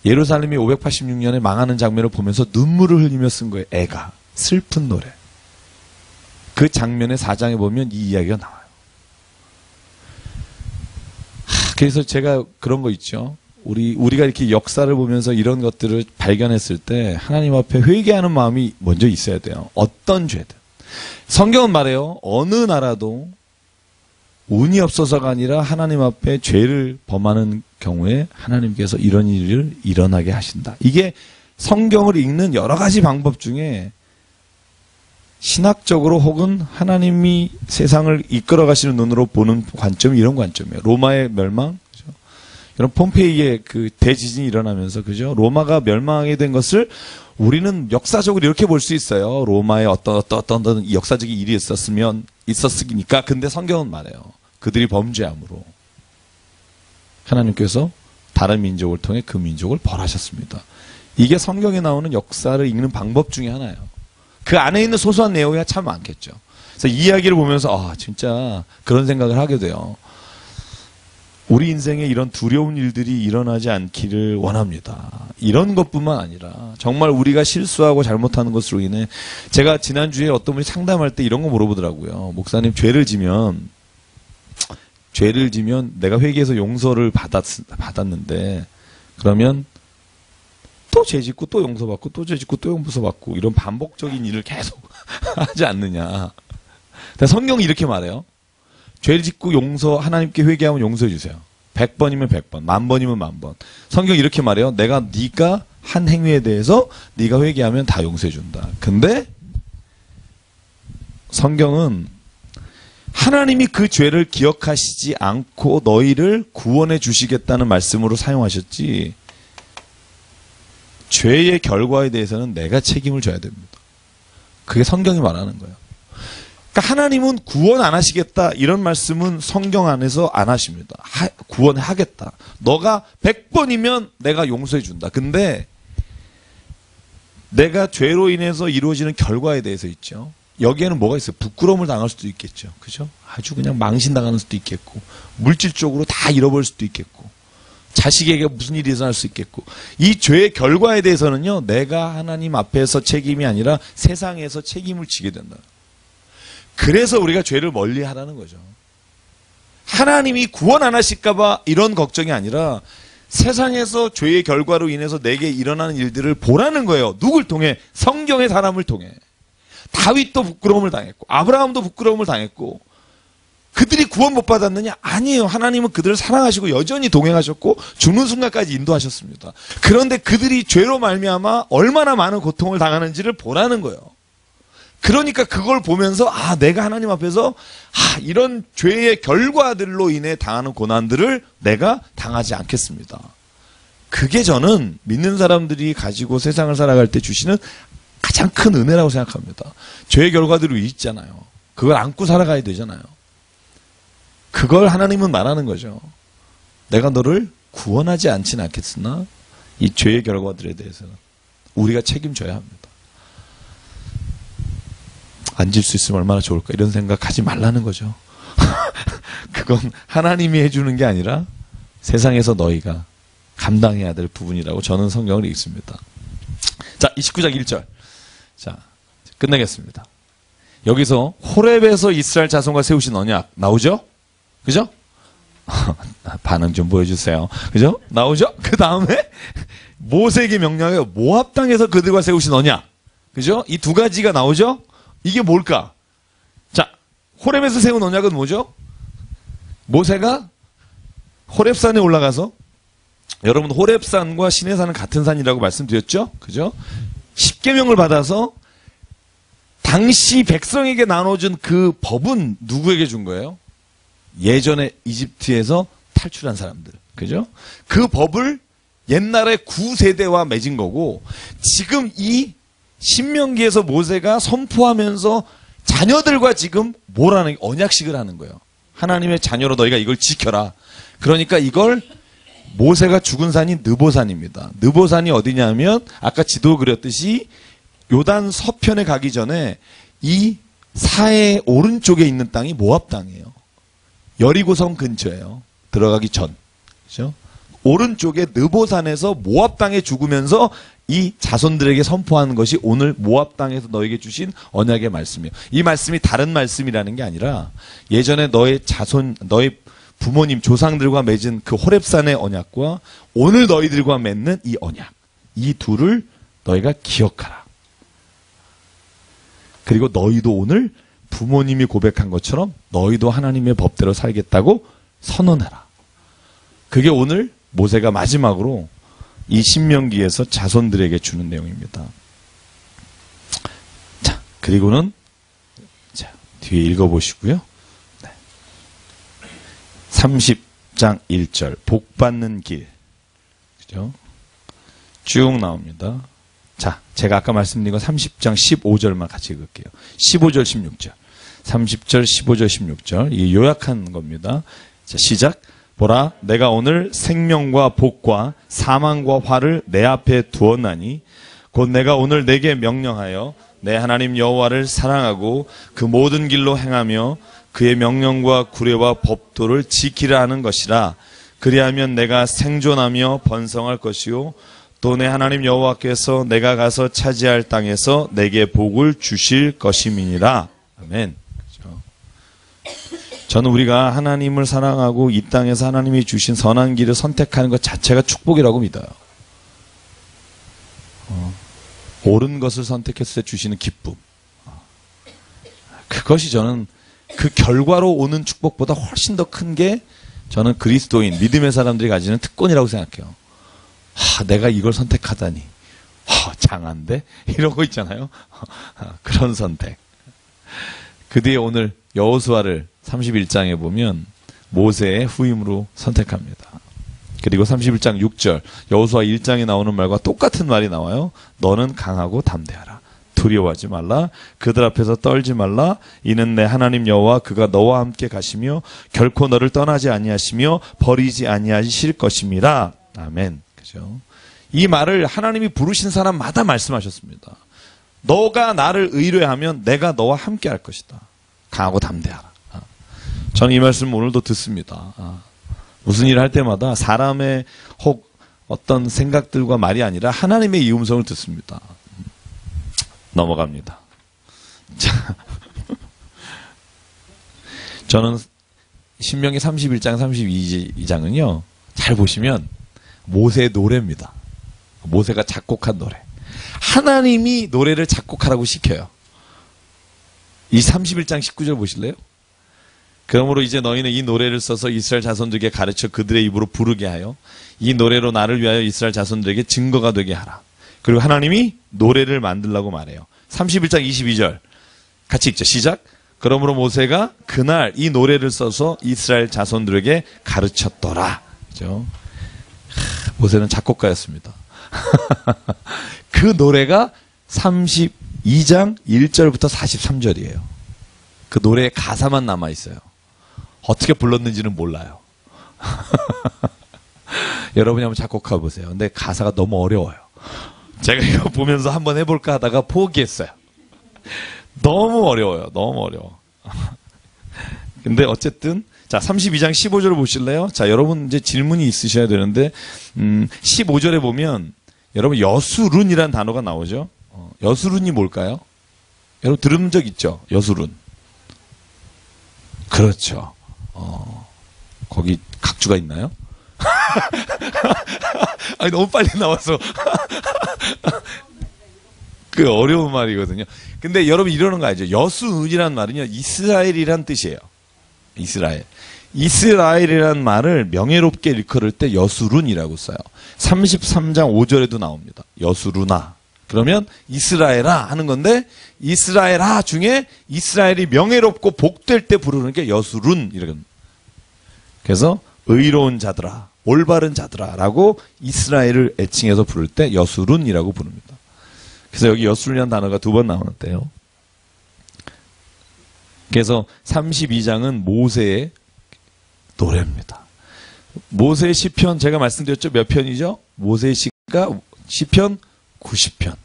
예루살렘이 586년에 망하는 장면을 보면서 눈물을 흘리며 쓴 거예요. 애가 슬픈 노래. 그 장면의 4장에 보면 이 이야기가 나와요. 그래서 제가 그런 거 있죠. 우리가 이렇게 역사를 보면서 이런 것들을 발견했을 때 하나님 앞에 회개하는 마음이 먼저 있어야 돼요. 어떤 죄든. 성경은 말해요. 어느 나라도 운이 없어서가 아니라 하나님 앞에 죄를 범하는 경우에 하나님께서 이런 일을 일어나게 하신다. 이게 성경을 읽는 여러 가지 방법 중에 신학적으로 혹은 하나님이 세상을 이끌어 가시는 눈으로 보는 관점이 이런 관점이에요. 로마의 멸망, 그죠? 이런 폼페이의 그 대지진이 일어나면서, 그죠? 로마가 멸망하게 된 것을 우리는 역사적으로 이렇게 볼 수 있어요. 로마에 어떤 역사적인 일이 있었으니까. 근데 성경은 말해요. 그들이 범죄함으로 하나님께서 다른 민족을 통해 그 민족을 벌하셨습니다. 이게 성경에 나오는 역사를 읽는 방법 중에 하나예요. 그 안에 있는 소소한 내용이 참 많겠죠. 그래서 이 이야기를 보면서 진짜 그런 생각을 하게 돼요. 우리 인생에 이런 두려운 일들이 일어나지 않기를 원합니다. 이런 것뿐만 아니라 정말 우리가 실수하고 잘못하는 것으로 인해, 제가 지난주에 어떤 분이 상담할 때 이런 거 물어보더라고요. 목사님, 죄를 지면 내가 회개해서 용서를 받았는데 그러면 또 죄 짓고 또 용서받고 또 죄 짓고 또 용서받고 이런 반복적인 일을 계속 하지 않느냐. 성경이 이렇게 말해요. 죄 짓고 하나님께 회개하면 용서해 주세요. 100번이면 100번, 10,000번이면 10,000번. 성경이 이렇게 말해요. 네가 한 행위에 대해서 네가 회개하면 다 용서해 준다. 근데 성경은 하나님이 그 죄를 기억하시지 않고 너희를 구원해 주시겠다는 말씀으로 사용하셨지, 죄의 결과에 대해서는 내가 책임을 져야 됩니다. 그게 성경이 말하는 거예요. 그러니까 하나님은 구원 안 하시겠다 이런 말씀은 성경 안에서 안 하십니다. 구원하겠다. 너가 100번이면 내가 용서해 준다. 근데 내가 죄로 인해서 이루어지는 결과에 대해서 있죠. 여기에는 뭐가 있어요? 부끄러움을 당할 수도 있겠죠. 그죠? 아주 그냥 망신당하는 수도 있겠고, 물질적으로 다 잃어버릴 수도 있겠고, 자식에게 무슨 일이 일어날 수 있겠고, 이 죄의 결과에 대해서는요, 내가 하나님 앞에서 책임이 아니라 세상에서 책임을 지게 된다. 그래서 우리가 죄를 멀리 하라는 거죠. 하나님이 구원 안 하실까봐 이런 걱정이 아니라 세상에서 죄의 결과로 인해서 내게 일어나는 일들을 보라는 거예요. 누굴 통해? 성경의 사람을 통해. 다윗도 부끄러움을 당했고 아브라함도 부끄러움을 당했고, 그들이 구원 못 받았느냐? 아니에요. 하나님은 그들을 사랑하시고 여전히 동행하셨고 죽는 순간까지 인도하셨습니다. 그런데 그들이 죄로 말미암아 얼마나 많은 고통을 당하는지를 보라는 거예요. 그러니까 그걸 보면서 내가 하나님 앞에서 이런 죄의 결과들로 인해 당하는 고난들을 내가 당하지 않겠습니다. 그게 저는 믿는 사람들이 가지고 세상을 살아갈 때 주시는 가장 큰 은혜라고 생각합니다. 죄의 결과들이 있잖아요. 그걸 안고 살아가야 되잖아요. 그걸 하나님은 말하는 거죠. 내가 너를 구원하지 않지는 않겠으나 이 죄의 결과들에 대해서는 우리가 책임져야 합니다. 앉을 수 있으면 얼마나 좋을까 이런 생각하지 말라는 거죠. 그건 하나님이 해주는 게 아니라 세상에서 너희가 감당해야 될 부분이라고 저는 성경을 읽습니다. 자, 29장 1절. 자, 끝내겠습니다. 여기서 호렙에서 이스라엘 자손과 세우신 언약 나오죠? 그죠? 반응 좀 보여주세요. 그죠? 나오죠? 그 다음에 모세에게 명령하여 모압 땅에서 그들과 세우신 언약. 그죠? 이 두 가지가 나오죠? 이게 뭘까? 자, 호렙에서 세운 언약은 뭐죠? 모세가 호렙산에 올라가서, 여러분 호렙산과 시내산은 같은 산이라고 말씀드렸죠? 그죠? 십계명을 받아서 당시 백성에게 나눠준 그 법은 누구에게 준 거예요? 예전에 이집트에서 탈출한 사람들. 그죠? 그 법을 옛날에 9세대와 맺은 거고, 지금 이 신명기에서 모세가 선포하면서 자녀들과 지금 뭐라는 언약식을 하는 거예요. 하나님의 자녀로 너희가 이걸 지켜라. 그러니까 이걸 모세가 죽은 산이 느보산입니다. 느보산이 어디냐면 아까 지도 그렸듯이 요단 서편에 가기 전에 이 사해 오른쪽에 있는 땅이 모압 땅이에요. 여리고성 근처예요. 들어가기 전. 그렇죠? 오른쪽에 느보산에서 모압 땅에 죽으면서 이 자손들에게 선포하는 것이 오늘 모압 땅에서 너에게 주신 언약의 말씀이에요. 이 말씀이 다른 말씀이라는 게 아니라 예전에 너의 자손, 너의 부모님 조상들과 맺은 그 호렙산의 언약과 오늘 너희들과 맺는 이 언약, 이 둘을 너희가 기억하라. 그리고 너희도 오늘 부모님이 고백한 것처럼 너희도 하나님의 법대로 살겠다고 선언해라. 그게 오늘 모세가 마지막으로 이 신명기에서 자손들에게 주는 내용입니다. 자, 그리고는 자, 뒤에 읽어보시고요. 네. 30장 1절 복 받는 길, 그죠? 쭉 나옵니다. 자, 제가 아까 말씀드린 거 30장 15절만 같이 읽을게요. 15절 16절 30절 15절 16절 이게 요약한 겁니다. 자, 시작. 보라, 내가 오늘 생명과 복과 사망과 화를 내 앞에 두었나니 곧 내가 오늘 내게 명령하여 내 하나님 여호와를 사랑하고 그 모든 길로 행하며 그의 명령과 구례와 법도를 지키라 하는 것이라. 그리하면 내가 생존하며 번성할 것이요 또 내 하나님 여호와께서 내가 가서 차지할 땅에서 내게 복을 주실 것임이니라. 아멘. 그렇죠? 저는 우리가 하나님을 사랑하고 이 땅에서 하나님이 주신 선한 길을 선택하는 것 자체가 축복이라고 믿어요. 옳은 것을 선택했을 때 주시는 기쁨. 그것이 저는 그 결과로 오는 축복보다 훨씬 더 큰 게 저는 그리스도인, 믿음의 사람들이 가지는 특권이라고 생각해요. 내가 이걸 선택하다니. 장한데? 이런 거 있잖아요. 그런 선택. 그 뒤에 오늘 여호수아를 31장에 보면 모세의 후임으로 선택합니다. 그리고 31장 6절 여호수아 1장에 나오는 말과 똑같은 말이 나와요. 너는 강하고 담대하라. 두려워하지 말라. 그들 앞에서 떨지 말라. 이는 내 하나님 여호와 그가 너와 함께 가시며 결코 너를 떠나지 아니하시며 버리지 아니하실 것임이라. 아멘. 그죠? 이 말을 하나님이 부르신 사람마다 말씀하셨습니다. 너가 나를 의뢰하면 내가 너와 함께 할 것이다. 강하고 담대하라. 저는 이 말씀 오늘도 듣습니다. 무슨 일을 할 때마다 사람의 혹 어떤 생각들과 말이 아니라 하나님의 이 음성을 듣습니다. 넘어갑니다. 자, 저는 신명기 31장 32장은요. 잘 보시면 모세의 노래입니다. 모세가 작곡한 노래. 하나님이 노래를 작곡하라고 시켜요. 이 31장 19절 보실래요? 그러므로 이제 너희는 이 노래를 써서 이스라엘 자손들에게 가르쳐 그들의 입으로 부르게 하여 이 노래로 나를 위하여 이스라엘 자손들에게 증거가 되게 하라. 그리고 하나님이 노래를 만들라고 말해요. 31장 22절 같이 읽죠. 시작. 그러므로 모세가 그날 이 노래를 써서 이스라엘 자손들에게 가르쳤더라. 그죠? 모세는 작곡가였습니다. 그 노래가 32장 1절부터 43절이에요. 그 노래의 가사만 남아있어요. 어떻게 불렀는지는 몰라요. 여러분이 한번 작곡해 보세요. 근데 가사가 너무 어려워요. 제가 이거 보면서 한번 해볼까 하다가 포기했어요. 너무 어려워요. 너무 어려워. 근데 어쨌든 자 32장 15절 보실래요? 자 여러분 이제 질문이 있으셔야 되는데 15절에 보면 여러분 여수룬이라는 단어가 나오죠. 여수룬이 뭘까요? 여러분 들은 적 있죠? 여수룬. 그렇죠. 거기 각주가 있나요? 아니, 너무 빨리 나와서. 그 어려운 말이거든요. 근데 여러분 이러는 거 알죠? 여수룬이라는 말은요, 이스라엘이란 뜻이에요. 이스라엘. 이스라엘이라는 말을 명예롭게 일컬을 때 여수룬이라고 써요. 33장 5절에도 나옵니다. 여수룬아. 그러면 이스라엘아 하는 건데 이스라엘아 중에 이스라엘이 명예롭고 복될 때 부르는 게 여수룬 이런. 그래서 의로운 자들아, 올바른 자들아라고 이스라엘을 애칭해서 부를 때 여수룬이라고 부릅니다. 그래서 여기 여수룬이라는 단어가 2번 나오는데요. 그래서 32장은 모세의 노래입니다. 모세의 시편 제가 말씀드렸죠. 몇 편이죠? 모세의 시가 시편 90편.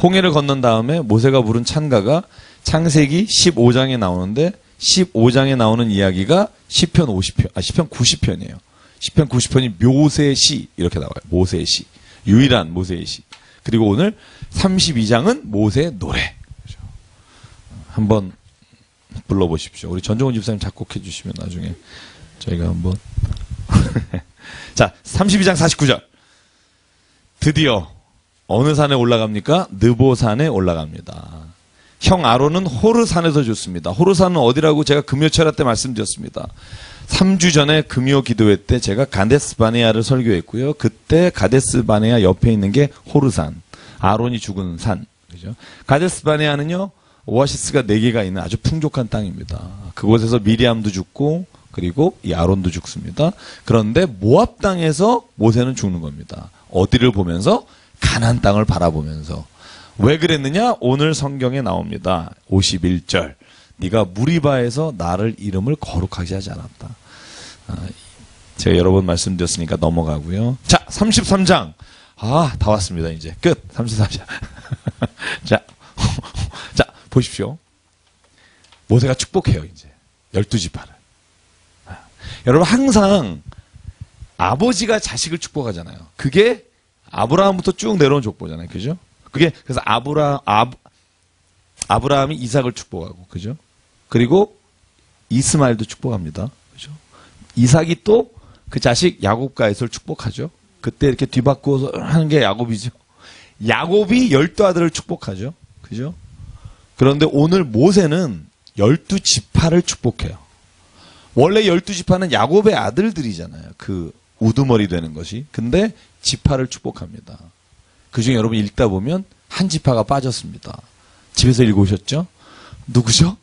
홍해를 건넌 다음에 모세가 부른 찬가가 창세기 15장에 나오는데 15장에 나오는 이야기가 시편 90편이에요. 시편 90편이 묘세의 시 이렇게 나와요. 모세의 시. 유일한 모세의 시. 그리고 오늘 32장은 모세의 노래. 그렇죠? 한번 불러보십시오. 우리 전종훈 집사님 작곡해 주시면 나중에 저희가 한번. 자, 32장 49절. 드디어 어느 산에 올라갑니까? 느보산에 올라갑니다. 형 아론은 호르산에서 죽습니다. 호르산은 어디라고 제가 금요철야 때 말씀드렸습니다. 3주 전에 금요 기도회 때 제가 가데스 바네아를 설교했고요. 그때 가데스 바네아 옆에 있는 게 호르산. 아론이 죽은 산. 그죠? 가데스 바네아는요, 오아시스가 4개가 있는 아주 풍족한 땅입니다. 그곳에서 미리암도 죽고, 그리고 이 아론도 죽습니다. 그런데 모압 땅에서 모세는 죽는 겁니다. 어디를 보면서? 가나안 땅을 바라보면서. 왜 그랬느냐? 오늘 성경에 나옵니다. 51절. 네가 무리바에서 나를 이름을 거룩하게 하지 않았다. 제가 여러 번 말씀드렸으니까 넘어가고요. 자, 33장. 다 왔습니다. 이제 끝. 33장. 자, 보십시오. 모세가 축복해요. 이제 12지파를. 여러분 항상 아버지가 자식을 축복하잖아요. 그게 아브라함부터 쭉 내려온 족보잖아요. 그죠? 그게 그래서 아브라함이 이삭을 축복하고, 그죠? 그리고 이스마엘도 축복합니다. 그죠? 이삭이 또 그 자식 야곱과 에서를 축복하죠. 그때 이렇게 뒤바꾸어서 하는 게 야곱이죠. 야곱이 12아들을 축복하죠. 그죠? 그런데 오늘 모세는 12지파를 축복해요. 원래 12지파는 야곱의 아들들이잖아요. 그 우두머리 되는 것이. 근데 지파를 축복합니다. 그중에 여러분 읽다 보면 한 지파가 빠졌습니다. 집에서 읽어오셨죠? 누구죠?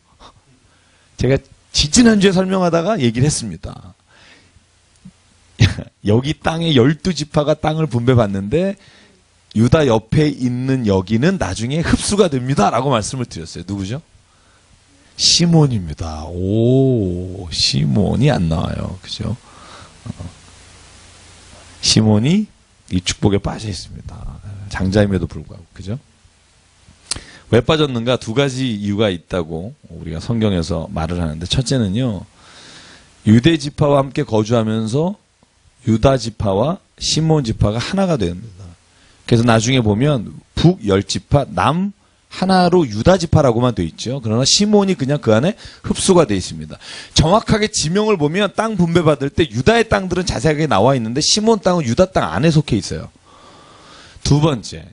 제가 지지난주에 설명하다가 얘기를 했습니다. 여기 땅에 12지파가 땅을 분배받는데 유다 옆에 있는 여기는 나중에 흡수가 됩니다. 라고 말씀을 드렸어요. 누구죠? 시몬입니다. 오, 시몬이 안 나와요. 그죠? 시몬이 이 축복에 빠져 있습니다. 장자임에도 불구하고. 그죠? 왜 빠졌는가? 2가지 이유가 있다고 우리가 성경에서 말을 하는데, 첫째는요, 유대 지파와 함께 거주하면서 유다 지파와 시몬 지파가 하나가 됩니다. 그래서 나중에 보면 북 10지파, 남 하나로 유다 지파라고만 되어 있죠. 그러나 시몬이 그냥 그 안에 흡수가 되어 있습니다. 정확하게 지명을 보면 땅 분배받을 때 유다의 땅들은 자세하게 나와 있는데 시몬 땅은 유다 땅 안에 속해 있어요. 두 번째,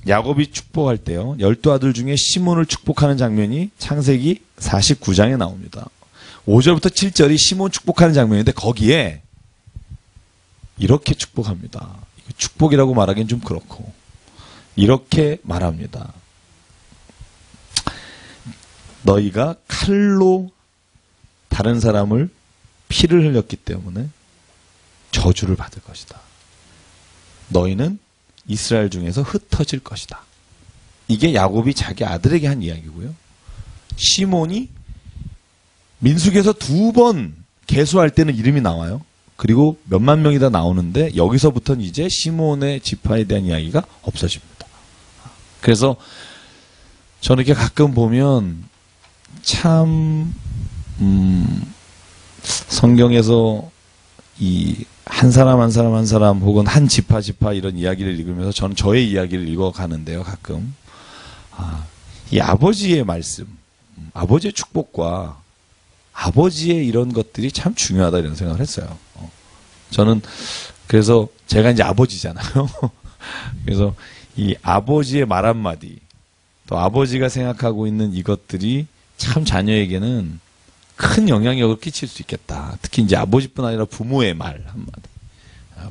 야곱이 축복할 때요, 12아들 중에 시몬을 축복하는 장면이 창세기 49장에 나옵니다. 5절부터 7절이 시몬 축복하는 장면인데 거기에 이렇게 축복합니다. 축복이라고 말하기는 좀 그렇고 이렇게 말합니다. 너희가 칼로 다른 사람을 피를 흘렸기 때문에 저주를 받을 것이다. 너희는 이스라엘 중에서 흩어질 것이다. 이게 야곱이 자기 아들에게 한 이야기고요. 시몬이 민수기에서 2번 계수할 때는 이름이 나와요. 그리고 몇만 명이 다 나오는데 여기서부터는 이제 시몬의 지파에 대한 이야기가 없어집니다. 그래서 저는 이렇게 가끔 보면 참 성경에서 이 한 사람 한 사람 한 사람 혹은 한 지파 이런 이야기를 읽으면서 저는 저의 이야기를 읽어가는데요. 가끔 이 아버지의 말씀, 아버지의 축복과 아버지의 이런 것들이 참 중요하다 이런 생각을 했어요. 저는 그래서 제가 이제 아버지잖아요. 그래서 이 아버지의 말 한마디, 또 아버지가 생각하고 있는 이것들이 참 자녀에게는 큰 영향력을 끼칠 수 있겠다. 특히 이제 아버지뿐 아니라 부모의 말 한마디,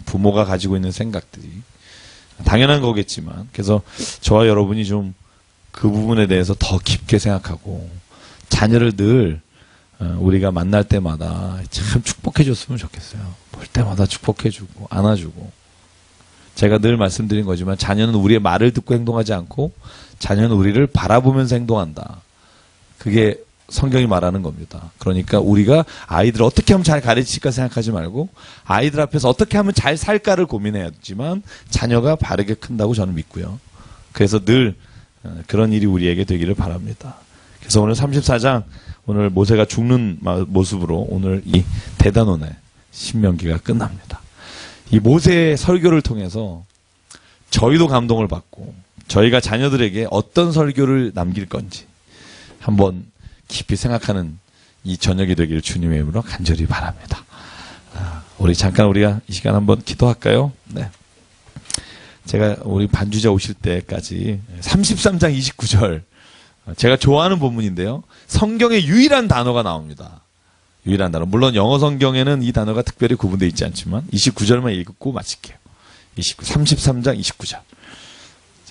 부모가 가지고 있는 생각들이 당연한 거겠지만, 그래서 저와 여러분이 좀 그 부분에 대해서 더 깊게 생각하고 자녀를 늘 우리가 만날 때마다 참 축복해줬으면 좋겠어요. 볼 때마다 축복해주고 안아주고. 제가 늘 말씀드린 거지만 자녀는 우리의 말을 듣고 행동하지 않고 자녀는 우리를 바라보면서 행동한다. 그게 성경이 말하는 겁니다. 그러니까 우리가 아이들을 어떻게 하면 잘 가르칠까 생각하지 말고 아이들 앞에서 어떻게 하면 잘 살까를 고민해야지만 자녀가 바르게 큰다고 저는 믿고요. 그래서 늘 그런 일이 우리에게 되기를 바랍니다. 그래서 오늘 34장, 오늘 모세가 죽는 모습으로 오늘 이 대단원의 신명기가 끝납니다. 이 모세의 설교를 통해서 저희도 감동을 받고 저희가 자녀들에게 어떤 설교를 남길 건지 한번 깊이 생각하는 이 저녁이 되기를 주님의 이름으로 간절히 바랍니다. 우리 잠깐 우리가 이 시간 한번 기도할까요? 네. 제가 우리 반주자 오실 때까지 33장 29절 제가 좋아하는 본문인데요. 성경에 유일한 단어가 나옵니다. 유일한 단어. 물론 영어 성경에는 이 단어가 특별히 구분되어 있지 않지만 29절만 읽고 마칠게요. 33장 29절. 자,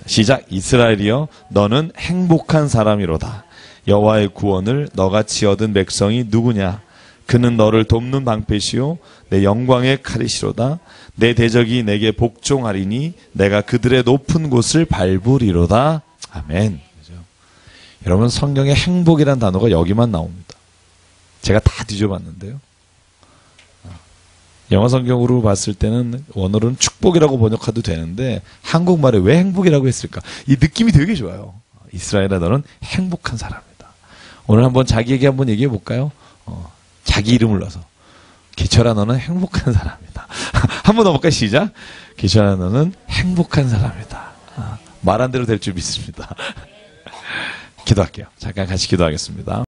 시작. 이스라엘이여 너는 행복한 사람이로다. 여호와의 구원을 너같이 얻은 백성이 누구냐? 그는 너를 돕는 방패시요 내 영광의 칼이시로다. 내 대적이 내게 복종하리니 내가 그들의 높은 곳을 밟으리로다. 아멘. 그죠? 여러분 성경에 행복이란 단어가 여기만 나옵니다. 제가 다 뒤져봤는데요. 영어 성경으로 봤을 때는 원어로는 축복이라고 번역해도 되는데 한국말에 왜 행복이라고 했을까? 이 느낌이 되게 좋아요. 이스라엘아 너는 행복한 사람이다. 오늘 한번 자기에게 한번 얘기해 볼까요? 자기 이름을 넣어서 기철아 너는 행복한 사람이다. 한번 더 볼까요? 시작. 기철아 너는 행복한 사람이다. 말한 대로 될 줄 믿습니다. 기도할게요. 잠깐 같이 기도하겠습니다.